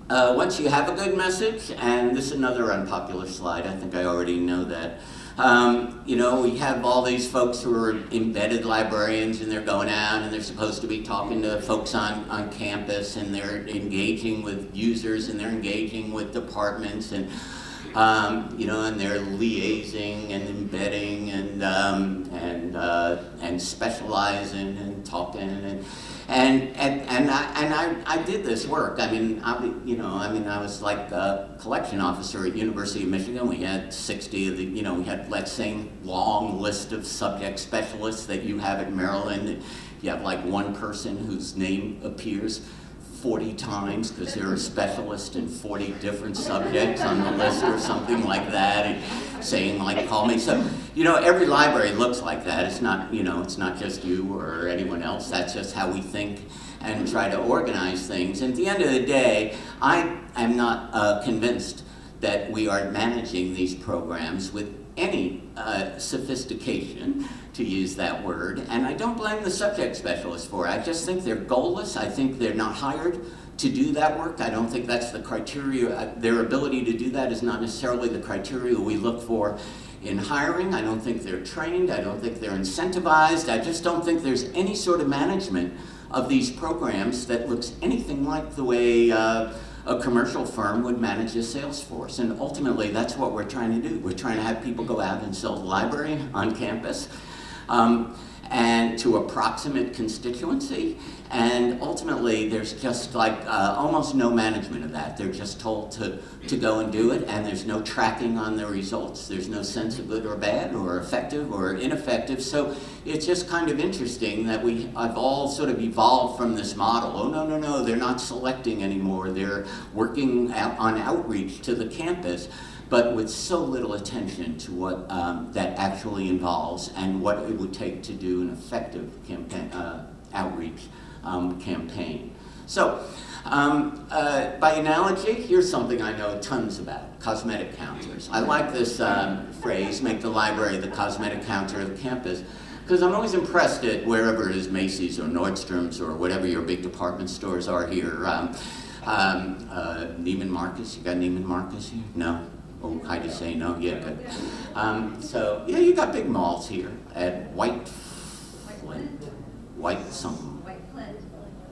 once you have a good message, and this is another unpopular slide, I think I already know that. We have all these folks who are embedded librarians, and they're going out and they're supposed to be talking to folks on campus, and they're engaging with users, and they're engaging with departments, and and they're liaising and embedding and specializing and talking and I did this work. I was like a collection officer at University of Michigan. We had 60 of the, we had that same long list of subject specialists that you have at Maryland. You have like one person whose name appears 40 times because they're a specialist in 40 different subjects on the list or something like that, and saying like, call me. So, every library looks like that. It's not, it's not just you or anyone else. That's just how we think and try to organize things. And at the end of the day, I am not convinced that we are managing these programs with any sophistication, to use that word, and I don't blame the subject specialists for it. I just think they're goalless. I think they're not hired to do that work. I don't think that's the criteria. Their ability to do that is not necessarily the criteria we look for in hiring. I don't think they're trained. I don't think they're incentivized. I just don't think there's any sort of management of these programs that looks anything like the way a commercial firm would manage a sales force. And ultimately, that's what we're trying to do. We're trying to have people go out and sell the library on campus, and to a proximate constituency. And ultimately, there's just like almost no management of that. They're just told to go and do it, and there's no tracking on the results. There's no sense of good or bad or effective or ineffective. So it's just kind of interesting that I've all sort of evolved from this model. Oh, no, they're not selecting anymore. They're working on outreach to the campus, but with so little attention to what that actually involves and what it would take to do an effective campaign, outreach campaign. So, by analogy, here's something I know tons about: cosmetic counters. I like this phrase, make the library the cosmetic counter of the campus, because I'm always impressed at wherever it is, Macy's or Nordstrom's or whatever your big department stores are here. Neiman Marcus, you got Neiman Marcus here? No? Oh, Heidi say no? Yeah, good. So, yeah, you got big malls here at White something.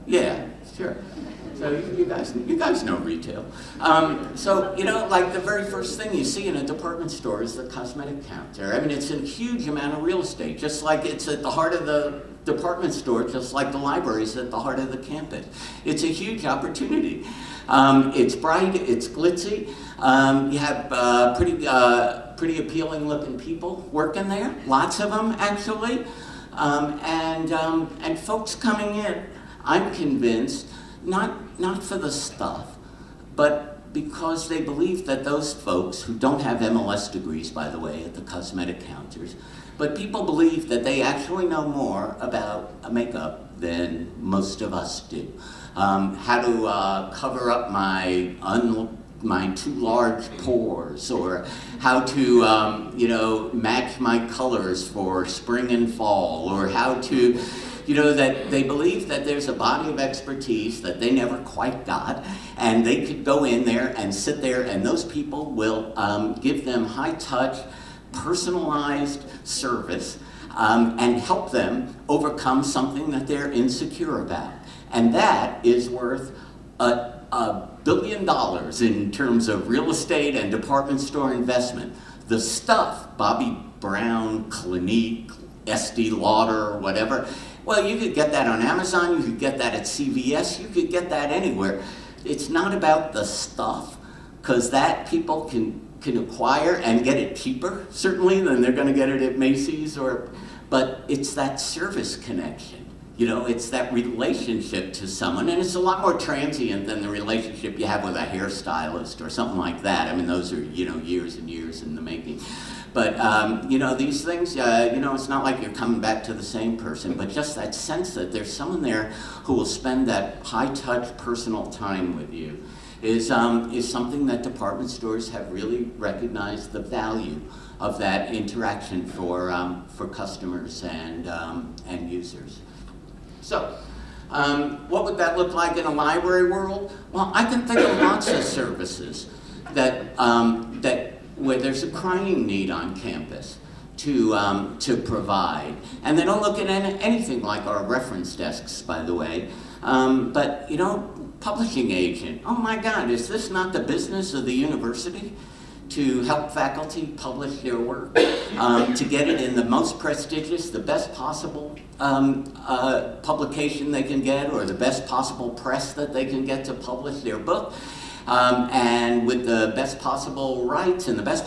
Yeah, sure. So you guys know retail. So, like the very first thing you see in a department store is the cosmetic counter. I mean, it's a huge amount of real estate, just like it's at the heart of the department store, just like the library's at the heart of the campus. It's a huge opportunity. It's bright, it's glitzy. You have pretty appealing looking people working there, lots of them actually. And folks coming in, I'm convinced, not for the stuff, but because they believe that those folks who don't have MLS degrees, by the way, at the cosmetic counters, but people believe that they actually know more about makeup than most of us do. How to cover up my too large pores, or how to match my colors for spring and fall, or how to that they believe that there's a body of expertise that they never quite got, and they could go in there and sit there, and those people will give them high-touch, personalized service and help them overcome something that they're insecure about. And that is worth $1 billion in terms of real estate and department store investment. The stuff, Bobbi Brown, Clinique, Estee Lauder, whatever, well, you could get that on Amazon, you could get that at CVS, you could get that anywhere. It's not about the stuff, because that people can acquire and get it cheaper, certainly, than they're going to get it at Macy's, but it's that service connection. It's that relationship to someone, and it's a lot more transient than the relationship you have with a hairstylist or something like that. I mean, those are, years and years in the making. But, these things, it's not like you're coming back to the same person, but just that sense that there's someone there who will spend that high-touch personal time with you is something that department stores have really recognized the value of that interaction for customers and users. So, what would that look like in a library world? Well, I can think of lots of services that where there's a crying need on campus to provide, and they don't look at anything like our reference desks, by the way. But publishing agent. Oh my God, is this not the business of the university? To help faculty publish their work, to get it in the most prestigious, the best possible publication they can get, or the best possible press that they can get to publish their book, and with the best possible rights and the best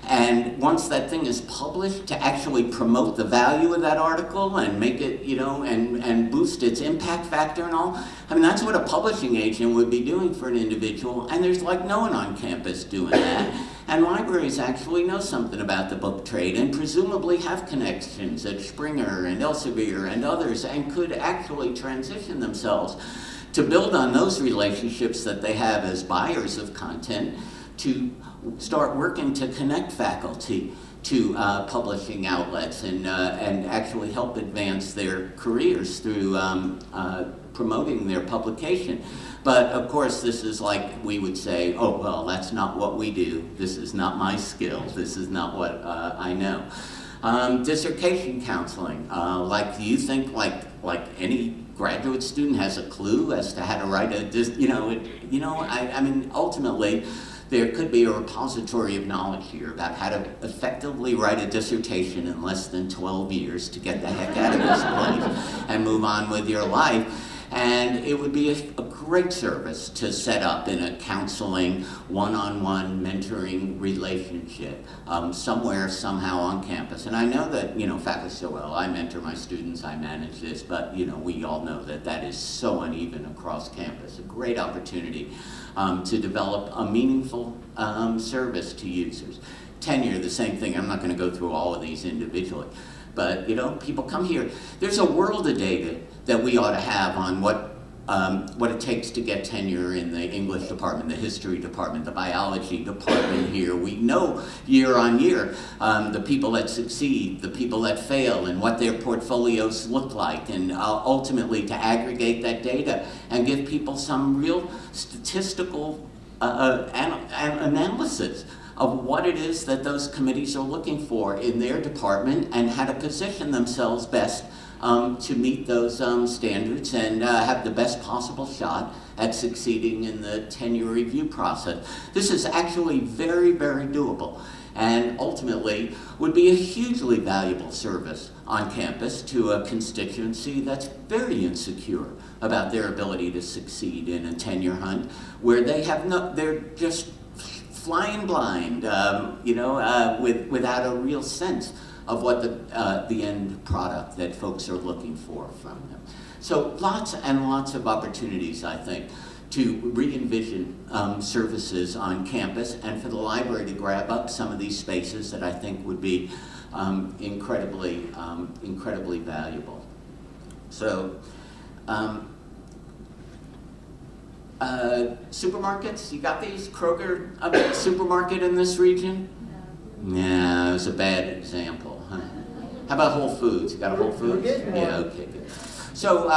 and once that thing is published, to actually promote the value of that article and make it, and boost its impact factor and all. I mean, that's what a publishing agent would be doing for an individual, and there's like no one on campus doing that. And libraries actually know something about the book trade and presumably have connections at Springer and Elsevier and others, and could actually transition themselves to build on those relationships that they have as buyers of content, to start working to connect faculty to publishing outlets and actually help advance their careers through promoting their publication. But of course, this is like we would say, oh, well, that's not what we do. This is not my skill. This is not what I know. Dissertation counseling. Do you think like any graduate student has a clue as to how to write I mean, ultimately, there could be a repository of knowledge here about how to effectively write a dissertation in less than 12 years to get the heck out of this place and move on with your life. And it would be a great service to set up in a counseling, one-on-one mentoring relationship somewhere, somehow on campus. And I know that, faculty say, well, I mentor my students, I manage this, but, we all know that that is so uneven across campus. A great opportunity to develop a meaningful service to users. Tenure, the same thing. I'm not going to go through all of these individually. But, people come here. There's a world of data that we ought to have on what it takes to get tenure in the English department, the history department, the biology department here. We know year on year the people that succeed, the people that fail, and what their portfolios look like, and ultimately to aggregate that data and give people some real statistical analysis of what it is that those committees are looking for in their department and how to position themselves best to meet those standards and have the best possible shot at succeeding in the tenure review process. This is actually very, very doable, and ultimately would be a hugely valuable service on campus to a constituency that's very insecure about their ability to succeed in a tenure hunt, where they're just flying blind, without a real sense of what the end product that folks are looking for from them. So lots and lots of opportunities, I think, to re-envision services on campus, and for the library to grab up some of these spaces that I think would be incredibly valuable. So. Supermarkets, you got these? Kroger, a supermarket in this region? No, it was a bad example. Huh? How about Whole Foods? You got a Whole Foods? Yeah, okay, good. So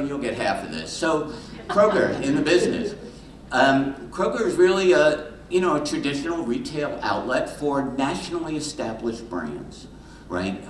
you'll get half of this. So Kroger in the business. Kroger is really a traditional retail outlet for nationally established brands. Right?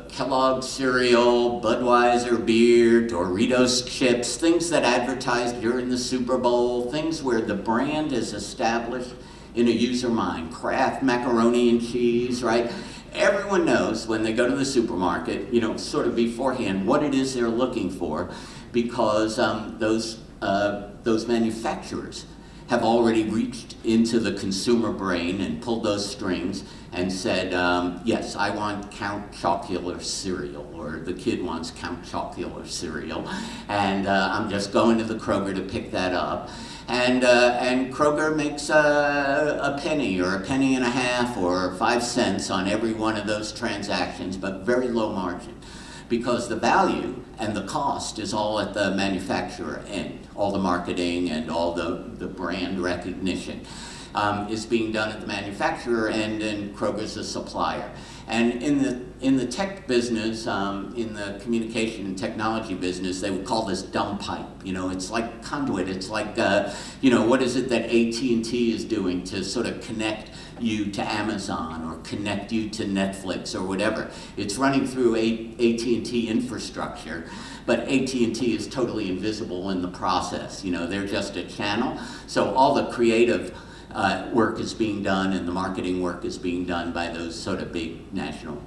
Kellogg's cereal, Budweiser beer, Doritos chips, things that advertise during the Super Bowl, things where the brand is established in a user mind. Kraft macaroni and cheese, right? Everyone knows when they go to the supermarket, sort of beforehand, what it is they're looking for, because those manufacturers have already reached into the consumer brain and pulled those strings and said, yes, I want Count Chocula cereal, or the kid wants Count Chocula cereal, and I'm just going to the Kroger to pick that up. And Kroger makes a penny or a penny and a half or 5 cents on every one of those transactions, but very low margin, because the value and the cost is all at the manufacturer end. All the marketing and all the brand recognition is being done at the manufacturer end, and Kroger's a supplier. And in the tech business, in the communication and technology business, they would call this dumb pipe. It's like conduit. It's like, what is it that AT&T is doing to sort of connect you to Amazon or connect you to Netflix or whatever? It's running through AT&T infrastructure, but AT&T is totally invisible in the process. They're just a channel. So all the creative work is being done, and the marketing work is being done by those sort of big national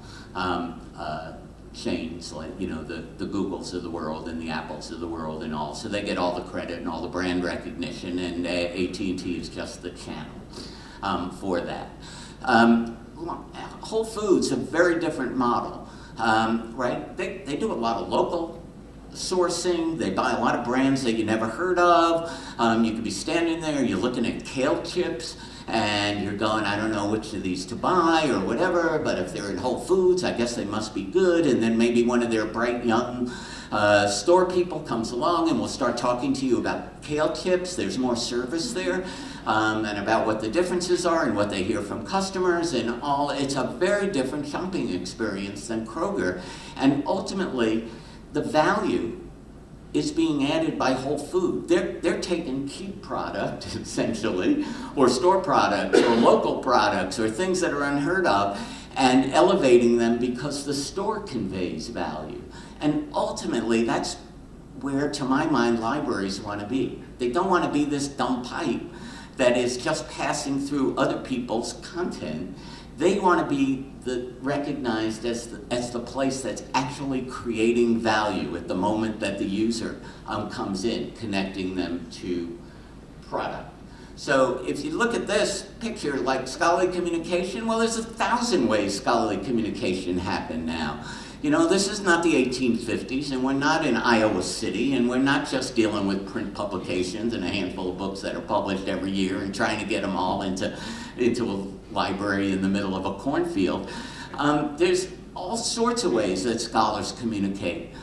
chains, like the Googles of the world and the Apples of the world and all. So they get all the credit and all the brand recognition, and AT&T is just the channel for that. Whole Foods, a very different model, right? They do a lot of local sourcing. They buy a lot of brands that you never heard of. You could be standing there, you're looking at kale chips, and you're going, I don't know which of these to buy or whatever, but if they're in Whole Foods, I guess they must be good. And then maybe one of their bright young store people comes along and will start talking to you about kale chips. There's more service there, and about what the differences are and what they hear from customers and all. It's a very different shopping experience than Kroger. And ultimately, the value is being added by Whole Foods. They're taking cheap product, essentially, or store products, or local products, or things that are unheard of, and elevating them because the store conveys value. And ultimately, that's where, to my mind, libraries want to be. They don't want to be this dumb pipe that is just passing through other people's content. They want to be recognized as the place that's actually creating value at the moment that the user comes in, connecting them to product. So if you look at this picture, like scholarly communication, well, there's 1,000 ways scholarly communication happen now. This is not the 1850s, and we're not in Iowa City, and we're not just dealing with print publications and a handful of books that are published every year and trying to get them all into a library in the middle of a cornfield. There's all sorts of ways that scholars communicate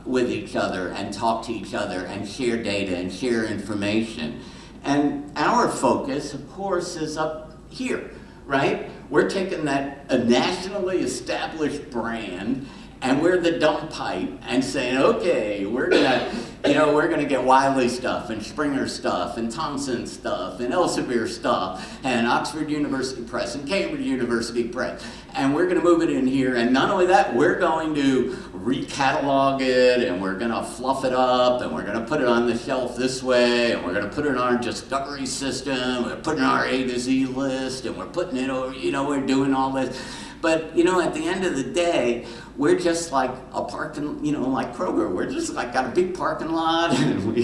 with each other and talk to each other and share data and share information. And our focus, of course, is up here, right? We're taking a nationally established brand, and we're the dumb pipe, and saying, okay, we're gonna get Wiley stuff and Springer stuff and Thompson stuff and Elsevier stuff and Oxford University Press and Cambridge University Press, and we're gonna move it in here. And not only that, we're going to recatalog it, and we're gonna fluff it up, and we're gonna put it on the shelf this way, and we're gonna put it on our discovery system, we're putting our A to Z list, and we're putting it over, we're doing all this. But, at the end of the day, we're just like a parking, like Kroger. We're just like got a big parking lot, and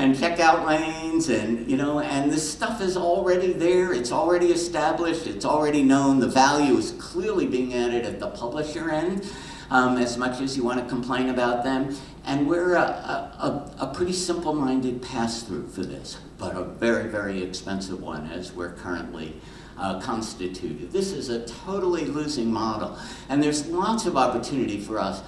and checkout lanes, and, and this stuff is already there. It's already established. It's already known. The value is clearly being added at the publisher end, as much as you want to complain about them. And we're a pretty simple-minded pass-through for this, but a very, very expensive one, as we're currently constituted. This is a totally losing model, and there's lots of opportunity for us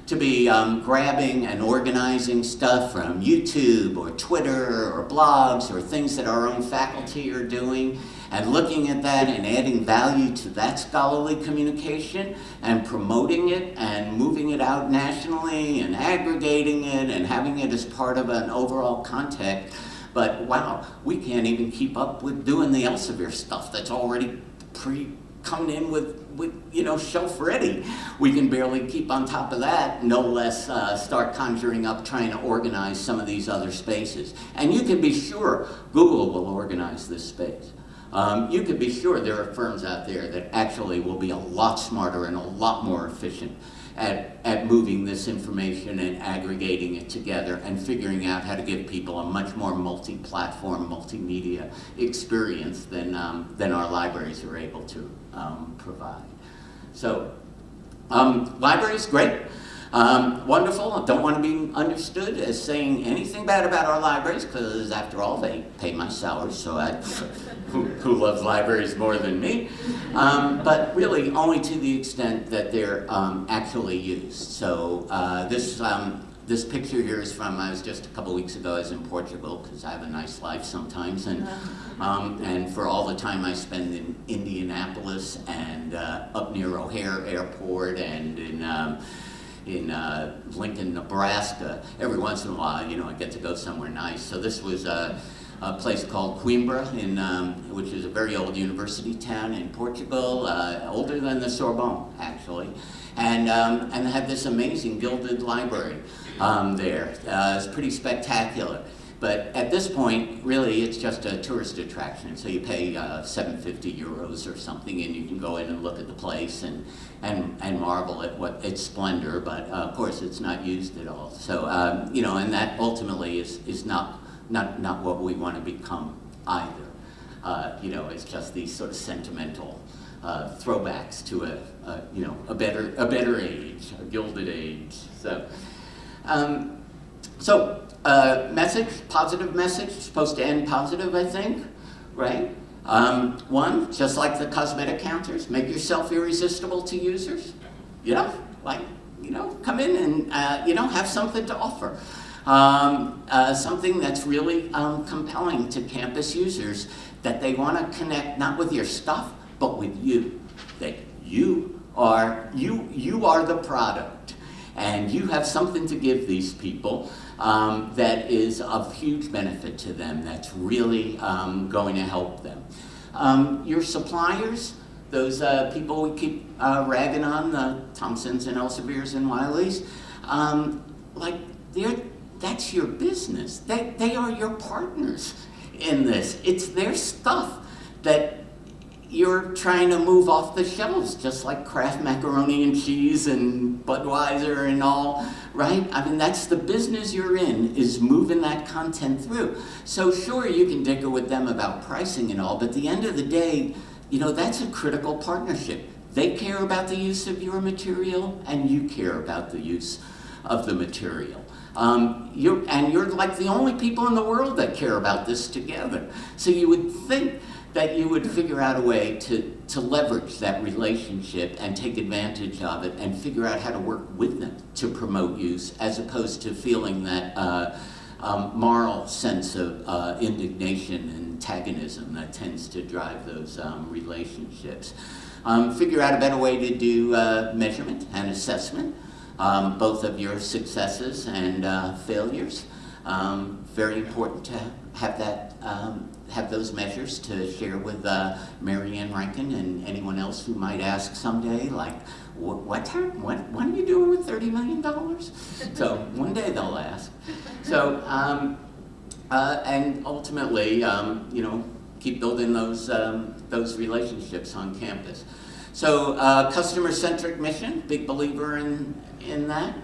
to be grabbing and organizing stuff from YouTube or Twitter or blogs or things that our own faculty are doing, and looking at that and adding value to that scholarly communication and promoting it and moving it out nationally and aggregating it and having it as part of an overall context. But wow, we can't even keep up with doing the Elsevier stuff that's already coming in with shelf ready. We can barely keep on top of that, no less start conjuring up trying to organize some of these other spaces. And you can be sure Google will organize this space. You can be sure there are firms out there that actually will be a lot smarter and a lot more efficient at moving this information and aggregating it together and figuring out how to give people a much more multi-platform, multimedia experience than our libraries are able to provide. So, libraries, great. Wonderful. I don't want to be understood as saying anything bad about our libraries, because after all, they pay my salary, so who loves libraries more than me? But really, only to the extent that they're actually used. So this picture here is from, I was just a couple weeks ago, I was in Portugal, because I have a nice life sometimes, and for all the time I spend in Indianapolis and up near O'Hare Airport and in Lincoln, Nebraska, every once in a while, I get to go somewhere nice. So this was a place called Coimbra, which is a very old university town in Portugal, older than the Sorbonne, actually, and they had this amazing gilded library there. It's pretty spectacular. But at this point, really, it's just a tourist attraction. So you pay €750 or something, and you can go in and look at the place and marvel at its splendor. But of course, it's not used at all. So and that ultimately is not what we want to become either. It's just these sort of sentimental throwbacks to a better age, a gilded age. So. Message, positive message, supposed to end positive, I think, right? One, just like the cosmetic counters, make yourself irresistible to users. Come in and, have something to offer. Something that's really compelling to campus users, that they want to connect not with your stuff, but with you. That you are the product, and you have something to give these people that is of huge benefit to them, that's really going to help them. Your suppliers, those people we keep ragging on, the Thompsons and Elsevier's and Wileys, that's your business. They are your partners in this. It's their stuff that you're trying to move off the shelves, just like Kraft macaroni and cheese and Budweiser and all, right? I mean, that's the business you're in, is moving that content through. So sure, you can dicker with them about pricing and all, but at the end of the day, that's a critical partnership. They care about the use of your material, and you care about the use of the material. You're like the only people in the world that care about this together. So you would think that you would figure out a way to leverage that relationship and take advantage of it and figure out how to work with them to promote use, as opposed to feeling that moral sense of indignation and antagonism that tends to drive those relationships. Figure out a better way to do measurement and assessment, both of your successes and failures. Very important to have that. Have those measures to share with Mary Ann Rankin and anyone else who might ask someday, like, what are you doing with $30 million? So one day they'll ask. So, and ultimately, keep building those relationships on campus. So, customer-centric mission, big believer in that.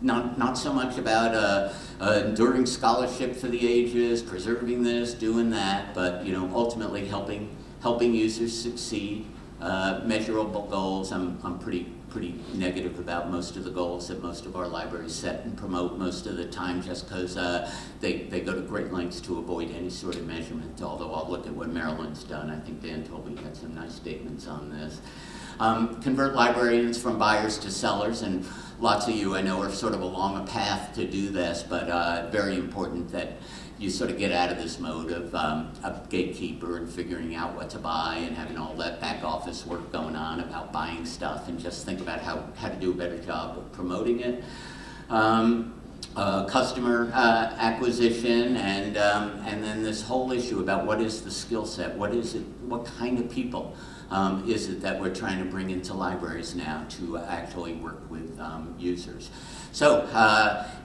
Not so much about enduring scholarship for the ages, preserving this, doing that, but ultimately helping users succeed, measurable goals. I'm pretty negative about most of the goals that most of our libraries set and promote most of the time, just because they go to great lengths to avoid any sort of measurement. Although I'll look at what Maryland's done. I think Dan told me he had some nice statements on this. Convert librarians from buyers to sellers, and lots of you I know are sort of along a path to do this, but very important that you sort of get out of this mode of a gatekeeper and figuring out what to buy and having all that back office work going on about buying stuff, and just think about how to do a better job of promoting it. Customer acquisition, and then this whole issue about what is the skill set, what is it, what kind of people is it that we're trying to bring into libraries now to actually work with users. So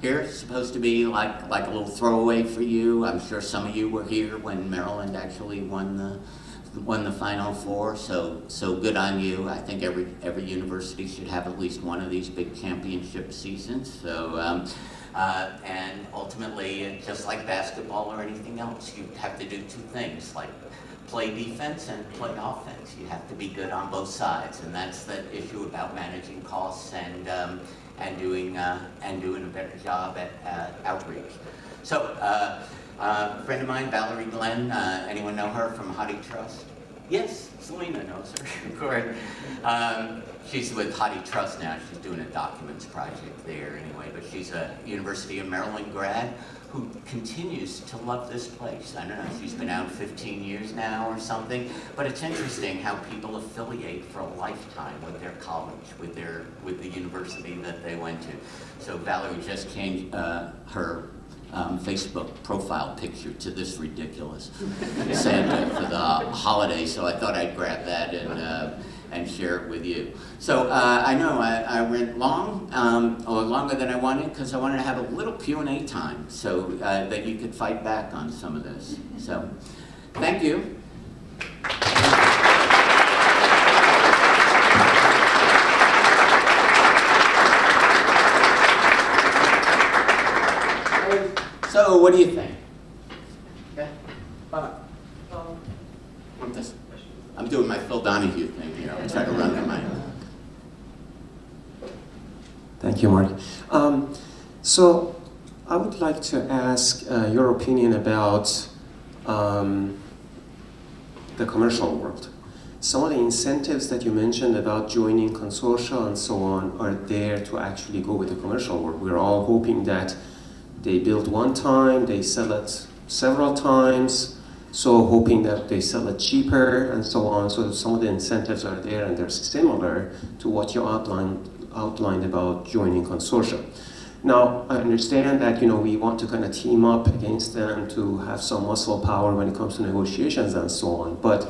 here's supposed to be like a little throwaway for you. I'm sure some of you were here when Maryland actually won the Final Four, so good on you. I think every university should have at least one of these big championship seasons. So And ultimately, just like basketball or anything else, you have to do two things, like play defense and play offense. You have to be good on both sides, and that's the issue about managing costs and doing a better job at outreach. So, a friend of mine, Valerie Glenn, anyone know her from Hottie Trust? Yes, Selena knows her, of course. She's with Hottie Trust now. She's doing a documents project there anyway, but she's a University of Maryland grad who continues to love this place. I don't know, she's been out 15 years now or something, but it's interesting how people affiliate for a lifetime with their college, with the university that they went to. So Valerie just changed her Facebook profile picture to this ridiculous Santa for the holiday, so I thought I'd grab that and share it with you. So I know I went long, or longer than I wanted, because I wanted to have a little Q&A time so that you could fight back on some of this. So, thank you. So, what do you think? Okay. Want this? I'm doing my Phil Donahue thing here. I'll try to run the mic. Thank you, Mark. So I would like to ask your opinion about the commercial world. Some of the incentives that you mentioned about joining consortia and so on are there to actually go with the commercial world. We're all hoping that they build one time, they sell it several times, so hoping that they sell it cheaper and so on. So some of the incentives are there and they're similar to what you outlined about joining consortia. Now, I understand that we want to kind of team up against them to have some muscle power when it comes to negotiations and so on. But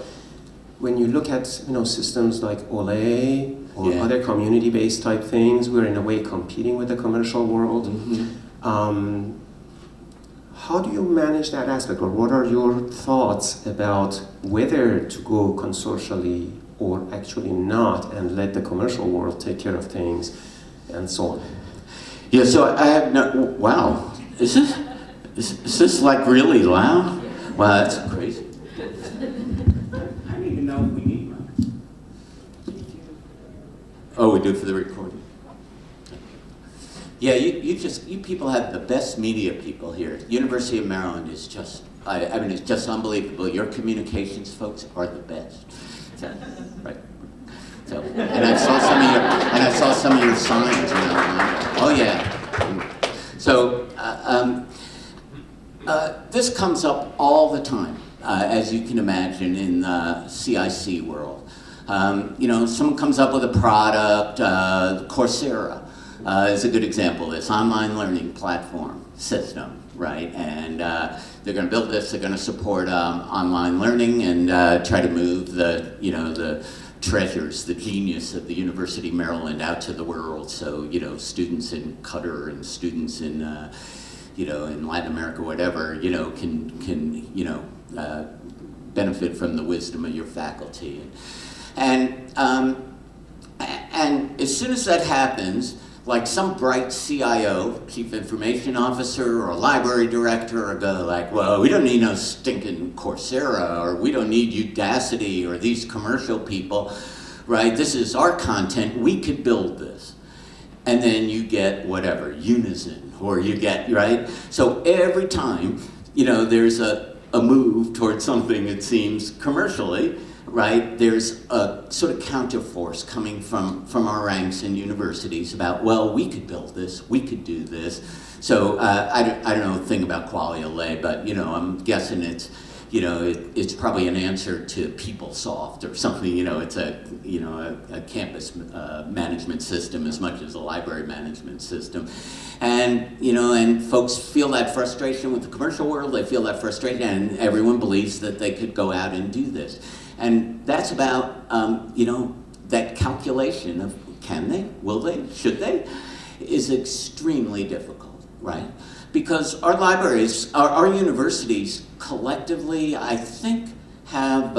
when you look at systems like Olay or other community-based type things, we're in a way competing with the commercial world. Mm-hmm. How do you manage that aspect, or what are your thoughts about whether to go consortially or actually not and let the commercial world take care of things and so on? Yeah, so I have no, wow, is this like really loud? Wow, that's crazy. I don't even know if we need one. Oh, we do it for the recording. Yeah, you people have the best media people here. University of Maryland is just, I mean, it's just unbelievable. Your communications folks are the best. So, right. So, and I saw some of your signs. Oh yeah. So, this comes up all the time, as you can imagine, in the CIC world. Someone comes up with a product, Coursera. Is a good example of this online learning platform system, right? And they're going to build this. They're going to support online learning and try to move the treasures, the genius of the University of Maryland out to the world. So students in Qatar and students in in Latin America, whatever, can benefit from the wisdom of your faculty. And as soon as that happens, like some bright CIO, chief information officer, or a library director, or go like, well, we don't need no stinking Coursera, or we don't need Udacity, or these commercial people, right? This is our content, we could build this. And then you get whatever, Unison, or you get, right? So every time, there's a move towards something, it seems, commercially, right, there's a sort of counterforce coming from our ranks in universities about, well, we could build this, we could do this. So I don't know a thing about Qualia, but I'm guessing it's probably an answer to PeopleSoft or something. It's a campus management system as much as a library management system. And and folks feel that frustration with the commercial world. They feel that frustration, and everyone believes that they could go out and do this. And that's about, that calculation of can they, will they, should they, is extremely difficult, right? Because our libraries, our universities collectively, I think, have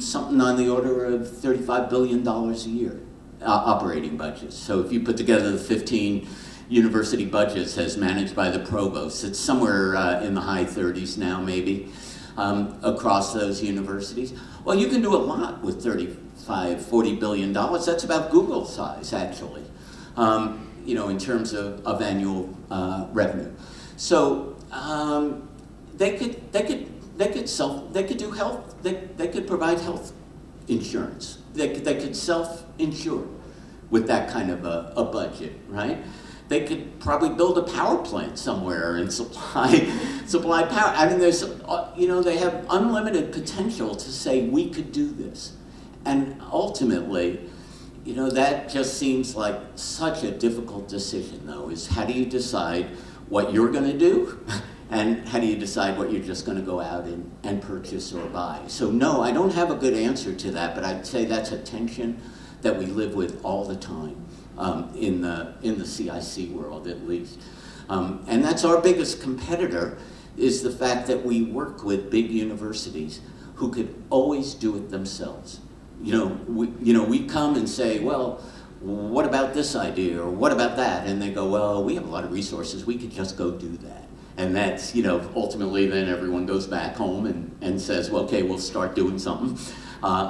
something on the order of $35 billion a year operating budgets. So if you put together the 15 university budgets as managed by the provost. It's somewhere in the high 30s now, maybe, across those universities. Well, you can do a lot with $40 billion. That's about Google size, actually, in terms of annual revenue. So they could do health. They could provide health insurance. They could self-insure with that kind of a budget, right? They could probably build a power plant somewhere and supply power. I mean, they have unlimited potential to say we could do this, and ultimately, that just seems like such a difficult decision. Though, is how do you decide what you're going to do, and how do you decide what you're just going to go out and purchase or buy? So no, I don't have a good answer to that, but I'd say that's a tension that we live with all the time in the CIC world, at least. And that's our biggest competitor, is the fact that we work with big universities who could always do it themselves. We come and say, well, what about this idea, or what about that? And they go, well, we have a lot of resources, we could just go do that. And that's, ultimately then everyone goes back home and says, well, okay, we'll start doing something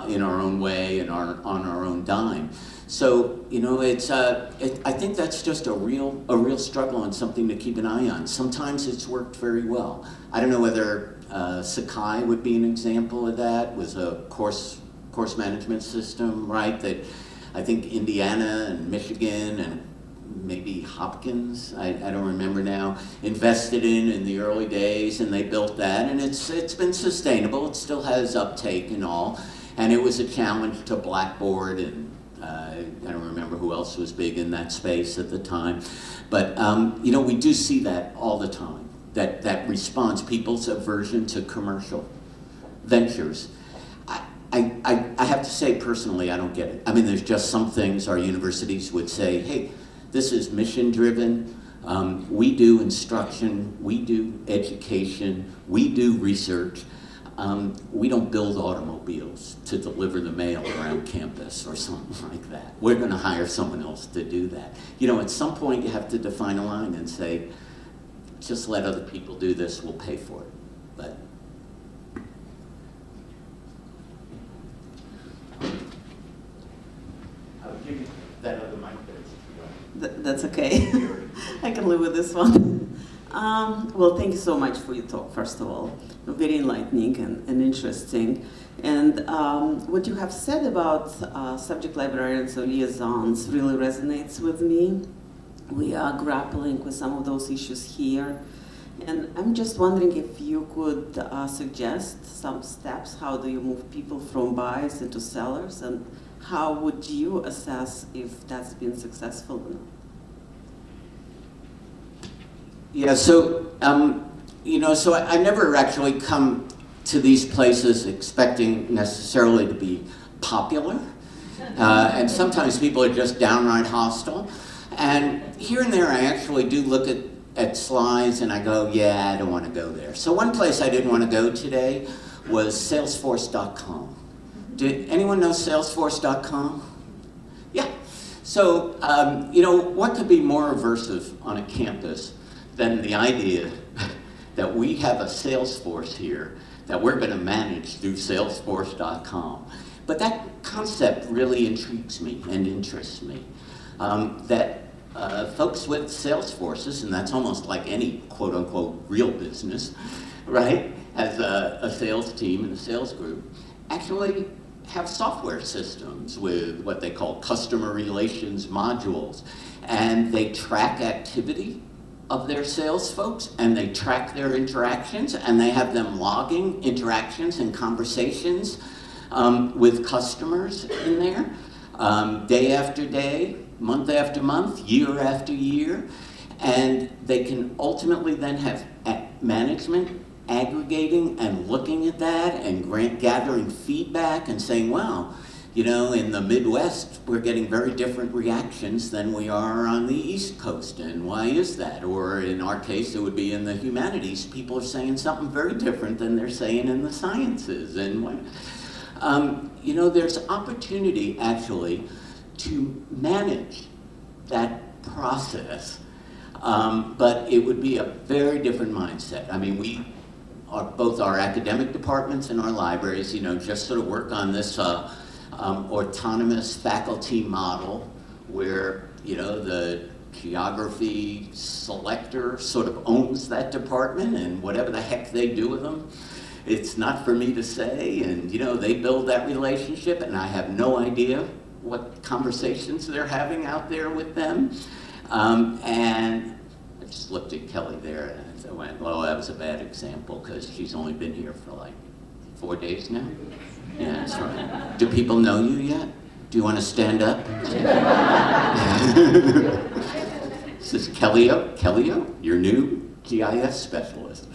in our own way and on our own dime. So, I think that's just a real struggle and something to keep an eye on. Sometimes it's worked very well. I don't know whether Sakai would be an example of that, was a course management system, right, that I think Indiana and Michigan and maybe Hopkins, I don't remember now, invested in the early days, and they built that, and it's been sustainable. It still has uptake and all, and it was a challenge to Blackboard, and I don't remember who else was big in that space at the time, but we do see that all the time, that response, people's aversion to commercial ventures. I have to say personally, I don't get it. I mean, there's just some things our universities would say, hey, this is mission driven, we do instruction, we do education, we do research. We don't build automobiles to deliver the mail around campus or something like that. We're going to hire someone else to do that. At some point you have to define a line and say, just let other people do this, we'll pay for it. But I'll give you that other mic there. That's okay. I can live with this one. Well, thank you so much for your talk, first of all. Very enlightening and interesting. And what you have said about subject librarians or liaisons really resonates with me. We are grappling with some of those issues here. And I'm just wondering if you could suggest some steps. How do you move people from buyers into sellers? And how would you assess if that's been successful or not? Yeah, so, so I never actually come to these places expecting necessarily to be popular. And sometimes people are just downright hostile. And here and there I actually do look at slides and I go, yeah, I don't want to go there. So one place I didn't want to go today was Salesforce.com. Did anyone know Salesforce.com? Yeah. So, what could be more aversive on a campus than the idea that we have a Salesforce here that we're going to manage through Salesforce.com. But that concept really intrigues me and interests me. That folks with Salesforces, and that's almost like any quote-unquote real business, right, as a sales team and a sales group, actually have software systems with what they call customer relations modules. And they track activity of their sales folks, and they track their interactions, and they have them logging interactions and conversations with customers in there, day after day, month after month, year after year, and they can ultimately then have management aggregating and looking at that and gathering feedback and saying, wow, in the Midwest, we're getting very different reactions than we are on the East Coast, and why is that? Or in our case, it would be in the humanities. People are saying something very different than they're saying in the sciences. And there's opportunity actually to manage that process But it would be a very different mindset. I mean, both our academic departments and our libraries, just sort of work on this autonomous faculty model where, the geography selector sort of owns that department, and whatever the heck they do with them, it's not for me to say. And, they build that relationship, and I have no idea what conversations they're having out there with them. And I just looked at Kelly there and I went, well, that was a bad example because she's only been here for like 4 days now. Yeah, that's right. Do people know you yet? Do you want to stand up? This is Kellyo, your new GIS specialist.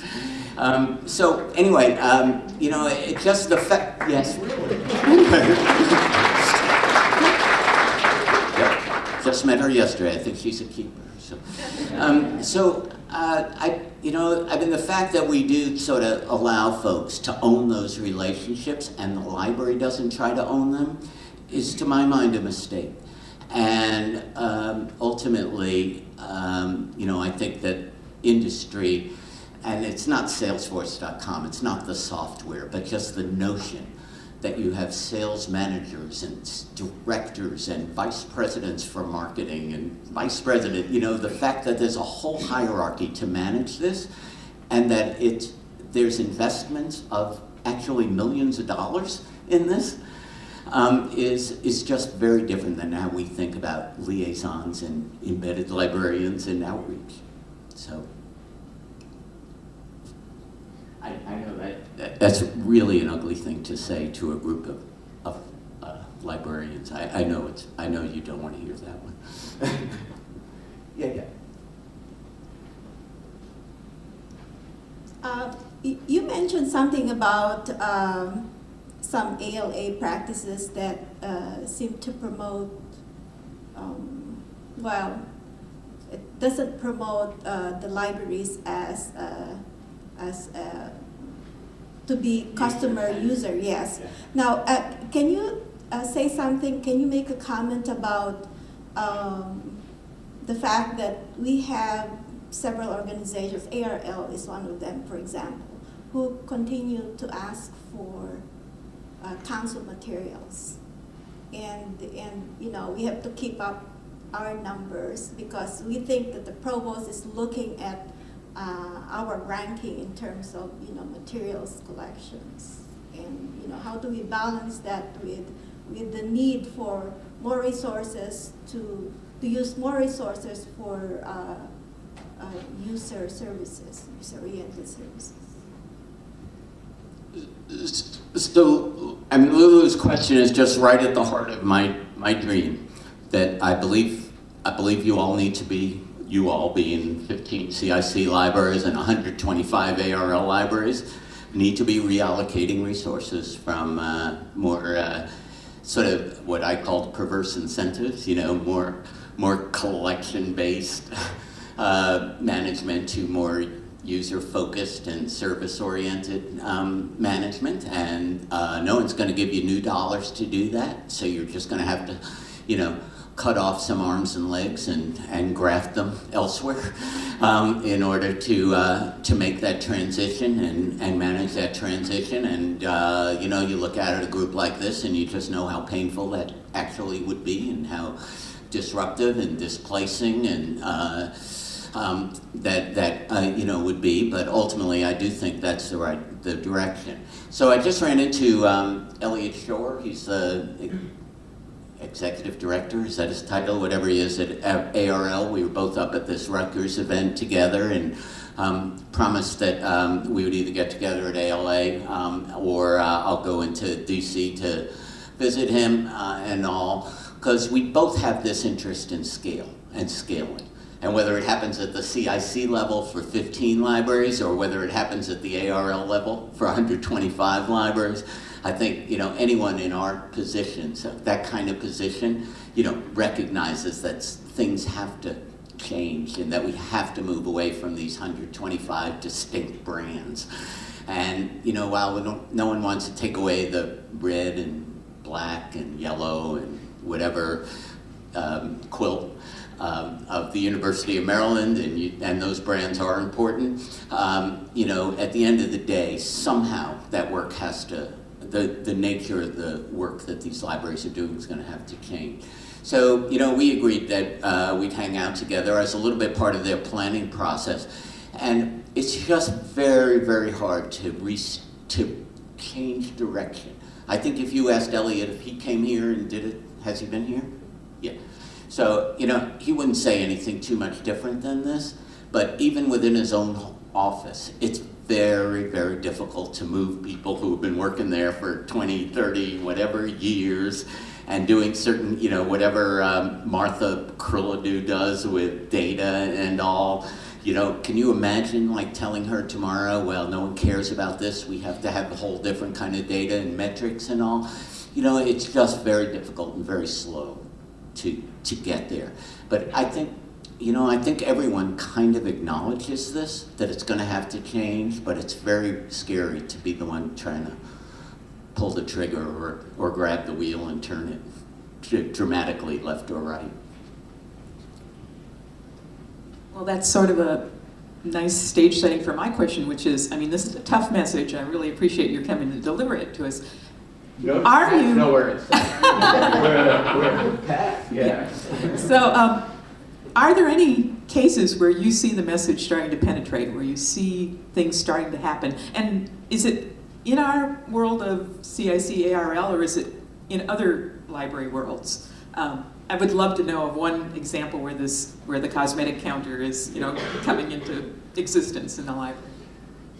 So anyway, it's just the fact, yes, really. Yep. Just met her yesterday. I think she's a keeper. I mean, the fact that we do sort of allow folks to own those relationships and the library doesn't try to own them is, to my mind, a mistake. And ultimately, I think that industry, and it's not Salesforce.com, it's not the software, but just the notion that you have sales managers and directors and vice presidents for marketing and vice president, the fact that there's a whole hierarchy to manage this, and that there's investments of actually millions of dollars in this, is just very different than how we think about liaisons and embedded librarians and outreach. So I know that's really an ugly thing to say to a group of librarians. I know you don't want to hear that one. Yeah. You mentioned something about some ALA practices that seem to promote, it doesn't promote the libraries as to be customer user, yes. Yeah. Now, can you say something, can you make a comment about the fact that we have several organizations, ARL is one of them, for example, who continue to ask for council materials. And we have to keep up our numbers because we think that the provost is looking at our ranking in terms of materials collections, and how do we balance that with the need for more resources to use more resources for user-oriented services. So, Lulu's question is just right at the heart of my dream, that I believe you all need to be, you all being 15 CIC libraries and 125 ARL libraries, need to be reallocating resources from more sort of what I call perverse incentives, more collection-based management to more user-focused and service-oriented management, and no one's going to give you new dollars to do that, so you're just going to have to, cut off some arms and legs and graft them elsewhere in order to make that transition and manage that transition. And you look at a group like this and you just know how painful that actually would be and how disruptive and displacing and that would be. But ultimately, I do think that's the direction. So I just ran into Elliot Shore. He's the executive director, is that his title, whatever he is, at ARL. We were both up at this Rutgers event together and promised that we would either get together at ALA or I'll go into DC to visit him and all, because we both have this interest in scale and scaling. And whether it happens at the CIC level for 15 libraries or whether it happens at the ARL level for 125 libraries, I think anyone in our position, so that kind of position, recognizes that things have to change and that we have to move away from these 125 distinct brands. And while no one wants to take away the red and black and yellow and whatever quilt, of the University of Maryland, and those brands are important. You know, at the end of the day, somehow that work has to, the nature of the work that these libraries are doing is going to have to change. So, you know, we agreed that we'd hang out together as a little bit part of their planning process. And it's just very, very hard to change direction. I think if you asked Elliot if he came here and did it, has he been here? Yeah. So, you know, he wouldn't say anything too much different than this, but even within his own office, it's very, very difficult to move people who have been working there for 20, 30, whatever years, and doing certain, you know, whatever Martha Krilladou does with data and all. You know, can you imagine like telling her tomorrow, well, no one cares about this, we have to have a whole different kind of data and metrics and all? You know, it's just very difficult and very slow to get there. But I think, you know, I think everyone kind of acknowledges this, that it's going to have to change, but it's very scary to be the one trying to pull the trigger or grab the wheel and turn it dramatically left or right. Well, that's sort of a nice stage setting for my question, which is, I mean, this is a tough message. I really appreciate your coming to deliver it to us. Are you? No worries. We're packed. Yeah. So, are there any cases where you see the message starting to penetrate, where you see things starting to happen? And is it in our world of CIC ARL, or is it in other library worlds? I would love to know of one example where the cosmetic counter is, you know, coming into existence in the library.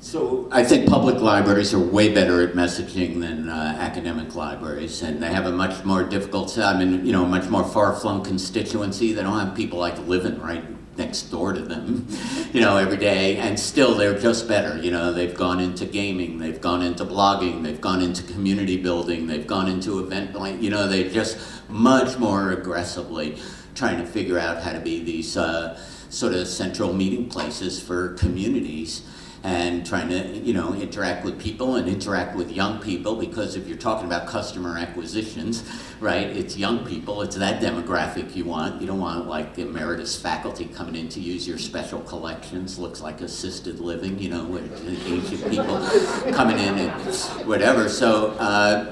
So I think public libraries are way better at messaging than academic libraries, and they have a much more difficult, I mean, you know, much more far-flung constituency. They don't have people like living right next door to them, you know, every day, and still they're just better. You know, they've gone into gaming, they've gone into blogging, they've gone into community building, they've gone into event, you know, they're just much more aggressively trying to figure out how to be these sort of central meeting places for communities, and trying to, you know, interact with people and interact with young people, because if you're talking about customer acquisitions, right, it's young people, it's that demographic you want. You don't want like emeritus faculty coming in to use your special collections, looks like assisted living, you know, with ancient people coming in and whatever. So,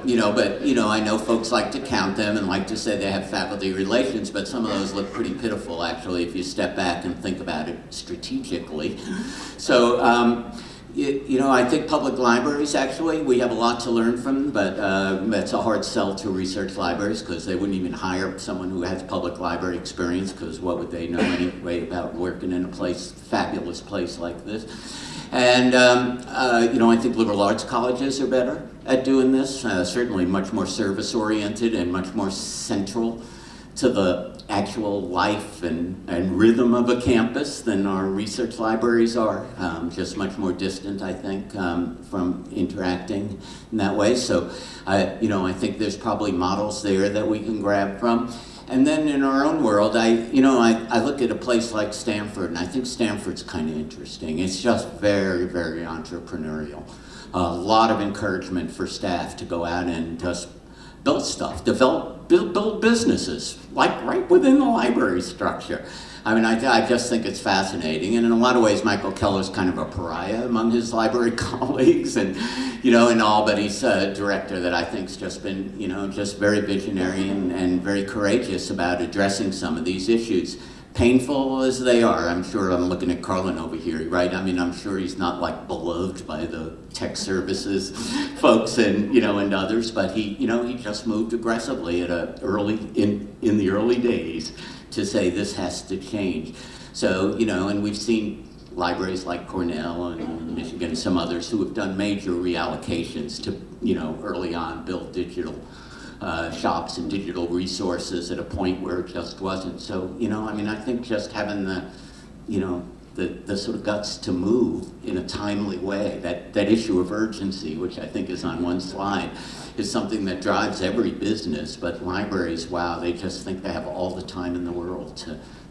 you know, but, you know, I know folks like to count them and like to say they have faculty relations, but some of those look pretty pitiful, actually, if you step back and think about it strategically. So, you know, I think public libraries, actually, we have a lot to learn from, but that's a hard sell to research libraries, because they wouldn't even hire someone who has public library experience, because what would they know anyway about working in a place, fabulous place like this? And, you know, I think liberal arts colleges are better at doing this, certainly much more service-oriented and much more central to the actual life and rhythm of a campus than our research libraries are. Just much more distant, I think, from interacting in that way. So, you know, I think there's probably models there that we can grab from. And then in our own world, I look at a place like Stanford, and I think Stanford's kind of interesting. It's just very, very entrepreneurial. A lot of encouragement for staff to go out and just build stuff, build businesses, like right within the library structure. I mean, I just think it's fascinating, and in a lot of ways, Michael Keller's kind of a pariah among his library colleagues, and, you know, and all, but he's a director that I think's just been, you know, just very visionary and very courageous about addressing some of these issues. Painful as they are, I'm sure. I'm looking at Carlin over here, right? I mean, I'm sure he's not like beloved by the tech services folks and, you know, and others, but he, you know, he just moved aggressively at in the early days to say this has to change. So, you know, and we've seen libraries like Cornell and Michigan and some others who have done major reallocations to, you know, early on build digital shops and digital resources at a point where it just wasn't. So, you know, I mean, I think just having the, you know, the sort of guts to move in a timely way, that issue of urgency, which I think is on one slide, is something that drives every business. But libraries, wow, they just think they have all the time in the world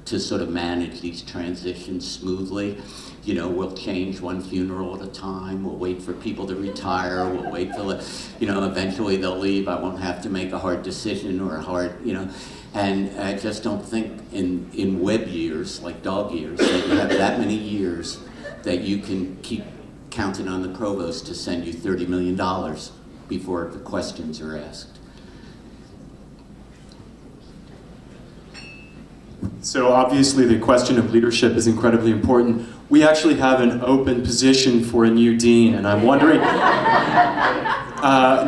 to sort of manage these transitions smoothly. You know, we'll change one funeral at a time, we'll wait for people to retire, we'll wait till, you know, eventually they'll leave, I won't have to make a hard decision or a hard, you know, and I just don't think in web years, like dog years, that you have that many years that you can keep counting on the provost to send you $30 million before the questions are asked. So obviously the question of leadership is incredibly important. We actually have an open position for a new dean, and I'm wondering,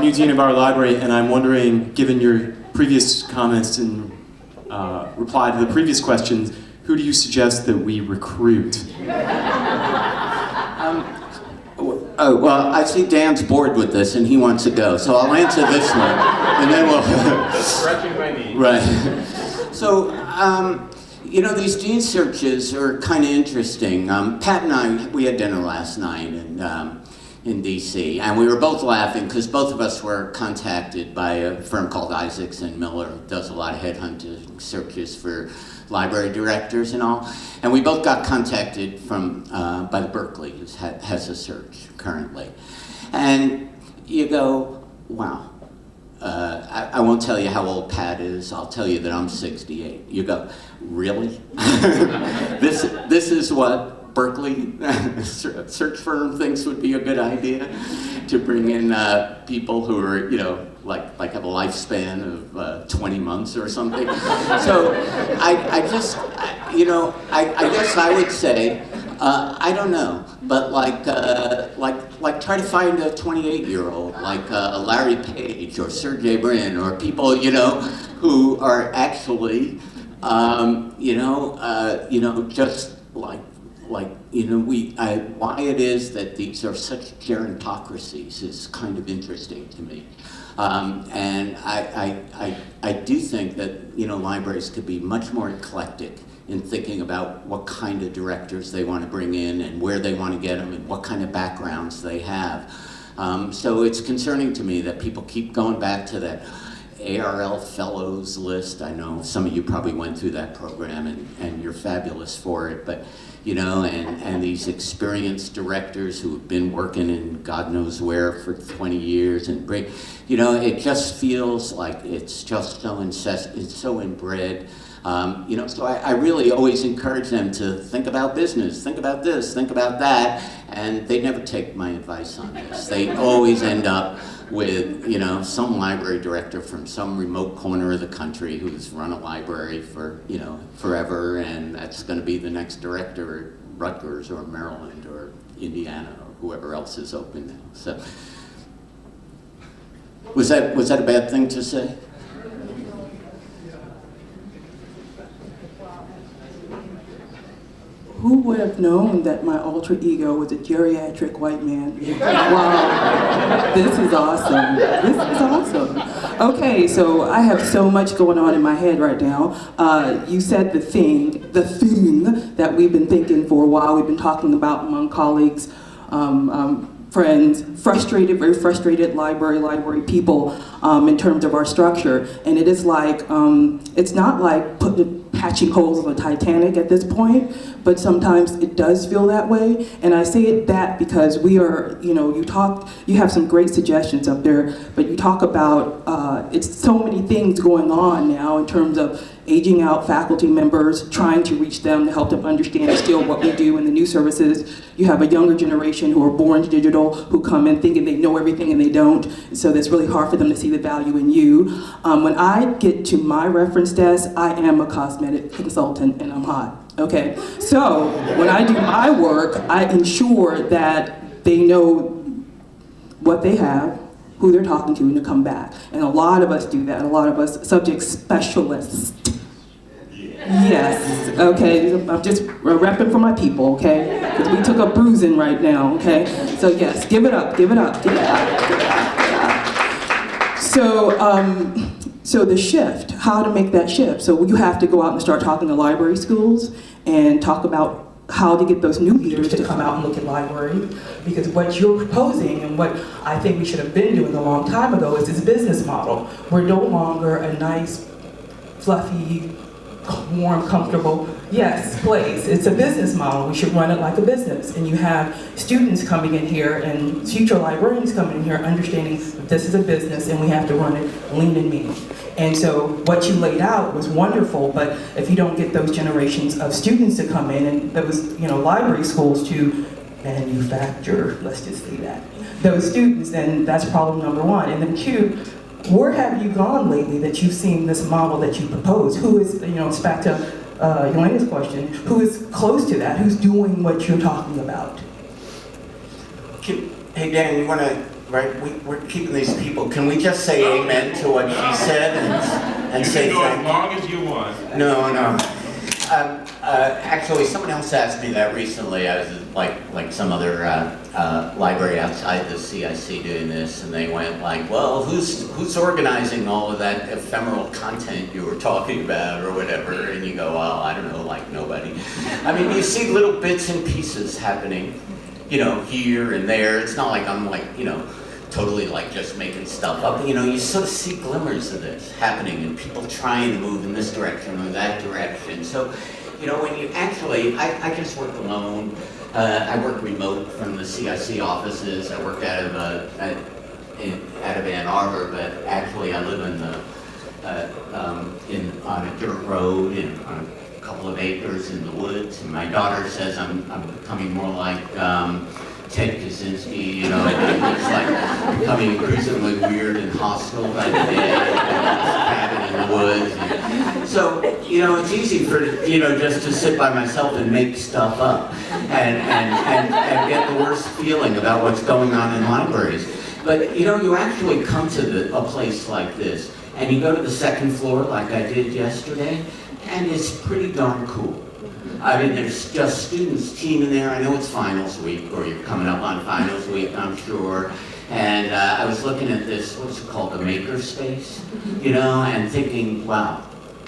new dean of our library, and I'm wondering, given your previous comments and reply to the previous questions, who do you suggest that we recruit? Oh, well, I see Dan's bored with this and he wants to go, so I'll answer this one, and then we'll... Stretching my knees. Right. So, you know, these dean searches are kind of interesting. Pat and I, we had dinner last night in DC, and we were both laughing because both of us were contacted by a firm called Isaacs and Miller, who does a lot of headhunting searches for library directors and all. And we both got contacted from by the Berkeley, who has a search currently. And you go, wow. I won't tell you how old Pat is. I'll tell you that I'm 68. You go, really? This is what Berkeley search firm thinks would be a good idea, to bring in people who are, you know, like have a lifespan of 20 months or something. So I just, you know, I guess I would say, I don't know, but like try to find a 28-year-old, like Larry Page or Sergey Brin, or people, you know, who are actually, just like, you know, why it is that these are such gerontocracies is kind of interesting to me. And I do think that, you know, libraries could be much more eclectic in thinking about what kind of directors they want to bring in and where they want to get them and what kind of backgrounds they have. So it's concerning to me that people keep going back to that ARL Fellows list. I know some of you probably went through that program and you're fabulous for it, but you know, and these experienced directors who have been working in God knows where for 20 years and break, you know, it just feels like it's just so it's so inbred. You know, so I really always encourage them to think about business, think about this, think about that, and they never take my advice on this. They always end up with, you know, some library director from some remote corner of the country who's run a library for, you know, forever, and that's going to be the next director at Rutgers or Maryland or Indiana or whoever else is open now. So, was that a bad thing to say? Who would have known that my alter ego was a geriatric white man? Wow, this is awesome. This is awesome. Okay, so I have so much going on in my head right now. You said the thing that we've been thinking for a while, we've been talking about among colleagues, friends, very frustrated library people in terms of our structure. And it is like, it's not like patching holes on the Titanic at this point, but sometimes it does feel that way. And I say that because we are, you know, you have some great suggestions up there, but you talk about, it's so many things going on now in terms of aging out faculty members, trying to reach them to help them understand still what we do in the new services. You have a younger generation who are born digital, who come in thinking they know everything and they don't. So it's really hard for them to see the value in you. When I get to my reference desk, I am a cosmetic consultant and I'm hot. Okay, so when I do my work, I ensure that they know what they have, who they're talking to, and to come back. And a lot of us do that, a lot of us subject specialists. Yes, okay, I'm just repping for my people, okay? Because we took a bruising right now, okay? So yes, give it up, give it up, give it up, give it up, give it up. So the shift, how to make that shift. So you have to go out and start talking to library schools and talk about how to get those new leaders to come out and look at library. Because what you're proposing and what I think we should have been doing a long time ago is this business model. We're no longer a nice, fluffy, warm, comfortable Yes, place. It's a business model. We should run it like a business. And you have students coming in here and future librarians coming in here understanding that this is a business and we have to run it lean and mean. And so what you laid out was wonderful, but if you don't get those generations of students to come in and those, library schools to manufacture, let's just say that, those students, then that's problem number one. And then two, where have you gone lately that you've seen this model that you propose? Who is, it's back to Yelena's question, who is close to that? Who's doing what you're talking about? Hey, Dan, you want to, right, we're keeping these people, can we just say amen to what she said and You say can go thank as long as you want. No. Actually, someone else asked me that recently. I was like some other library outside the CIC doing this, and they went like, "Well, who's organizing all of that ephemeral content you were talking about, or whatever?" And you go, "Well, I don't know, like nobody." I mean, you see little bits and pieces happening, here and there. It's not like I'm totally just making stuff up. You sort of see glimmers of this happening and people trying to move in this direction or that direction. So, when you actually, I just work alone. I work remote from the CIC offices. I work out of Ann Arbor, but actually I live on a dirt road and on a couple of acres in the woods. And my daughter says I'm becoming more like Ted Kaczynski, it looks like becoming increasingly weird and hostile by the day, cabin in the woods. And so, it's easy for, just to sit by myself and make stuff up and get the worst feeling about what's going on in libraries. But, you actually come to a place like this, and you go to the second floor like I did yesterday, and it's pretty darn cool. I mean, there's just students teaming there. I know it's finals week, or you're coming up on finals week, I'm sure. And I was looking at this, what's it called, the maker space, and thinking, wow,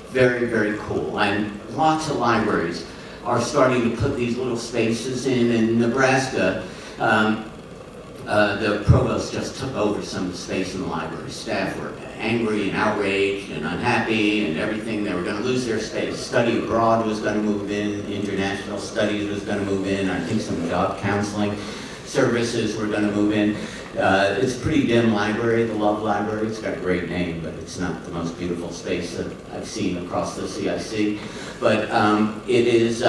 very, very cool. And lots of libraries are starting to put these little spaces in Nebraska. The provost just took over some of the space in the library. Staff were angry and outraged and unhappy and everything. They were going to lose their space. Study abroad was going to move in. International studies was going to move in. I think some job counseling services were going to move in. It's a pretty dim library, the Love Library. It's got a great name, but it's not the most beautiful space that I've seen across the CIC. But it is,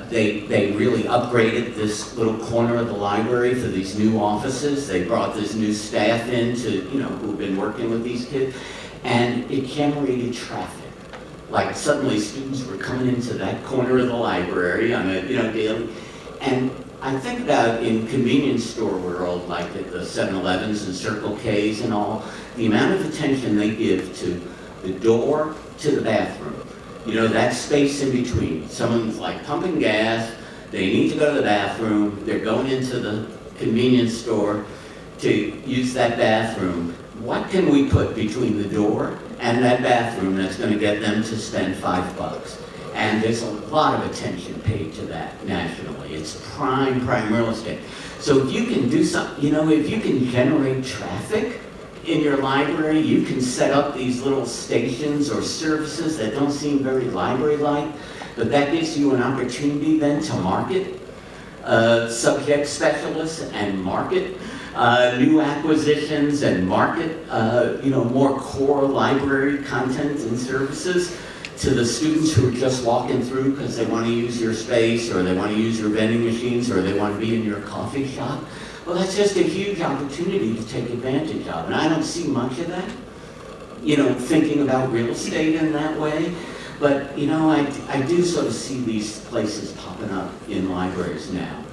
they really upgraded this little corner of the library for these new offices. They brought this new staff in to, who've been working with these kids, and it generated traffic. Like suddenly students were coming into that corner of the library on a, daily, and I think about in convenience store world, like at the 7-Elevens and Circle K's and all, the amount of attention they give to the door to the bathroom. That space in between. Someone's like pumping gas, they need to go to the bathroom, they're going into the convenience store to use that bathroom. What can we put between the door and that bathroom that's going to get them to spend $5? And there's a lot of attention paid to that nationally. It's prime real estate. So if you can do something, if you can generate traffic in your library, you can set up these little stations or services that don't seem very library-like, but that gives you an opportunity then to market subject specialists and market new acquisitions and market more core library content and services to the students who are just walking through because they want to use your space or they want to use your vending machines or they want to be in your coffee shop. Well, that's just a huge opportunity to take advantage of, and I don't see much of that, thinking about real estate in that way. But, I do sort of see these places popping up in libraries now.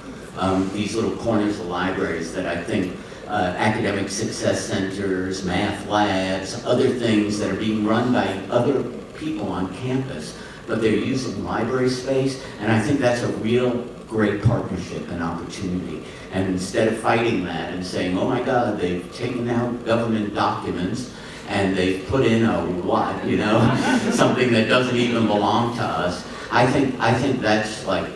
These little corners of libraries that I think academic success centers, math labs, other things that are being run by other people on campus, but they're using library space, and I think that's a real great partnership and opportunity. And instead of fighting that and saying, oh my God, they've taken out government documents and they've put in a what, something that doesn't even belong to us, I think that's like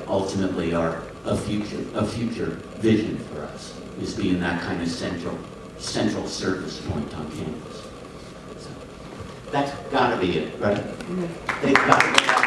ultimately a future vision for us, is being that kind of central service point on campus. So that's gotta be it, right? They've got to go back.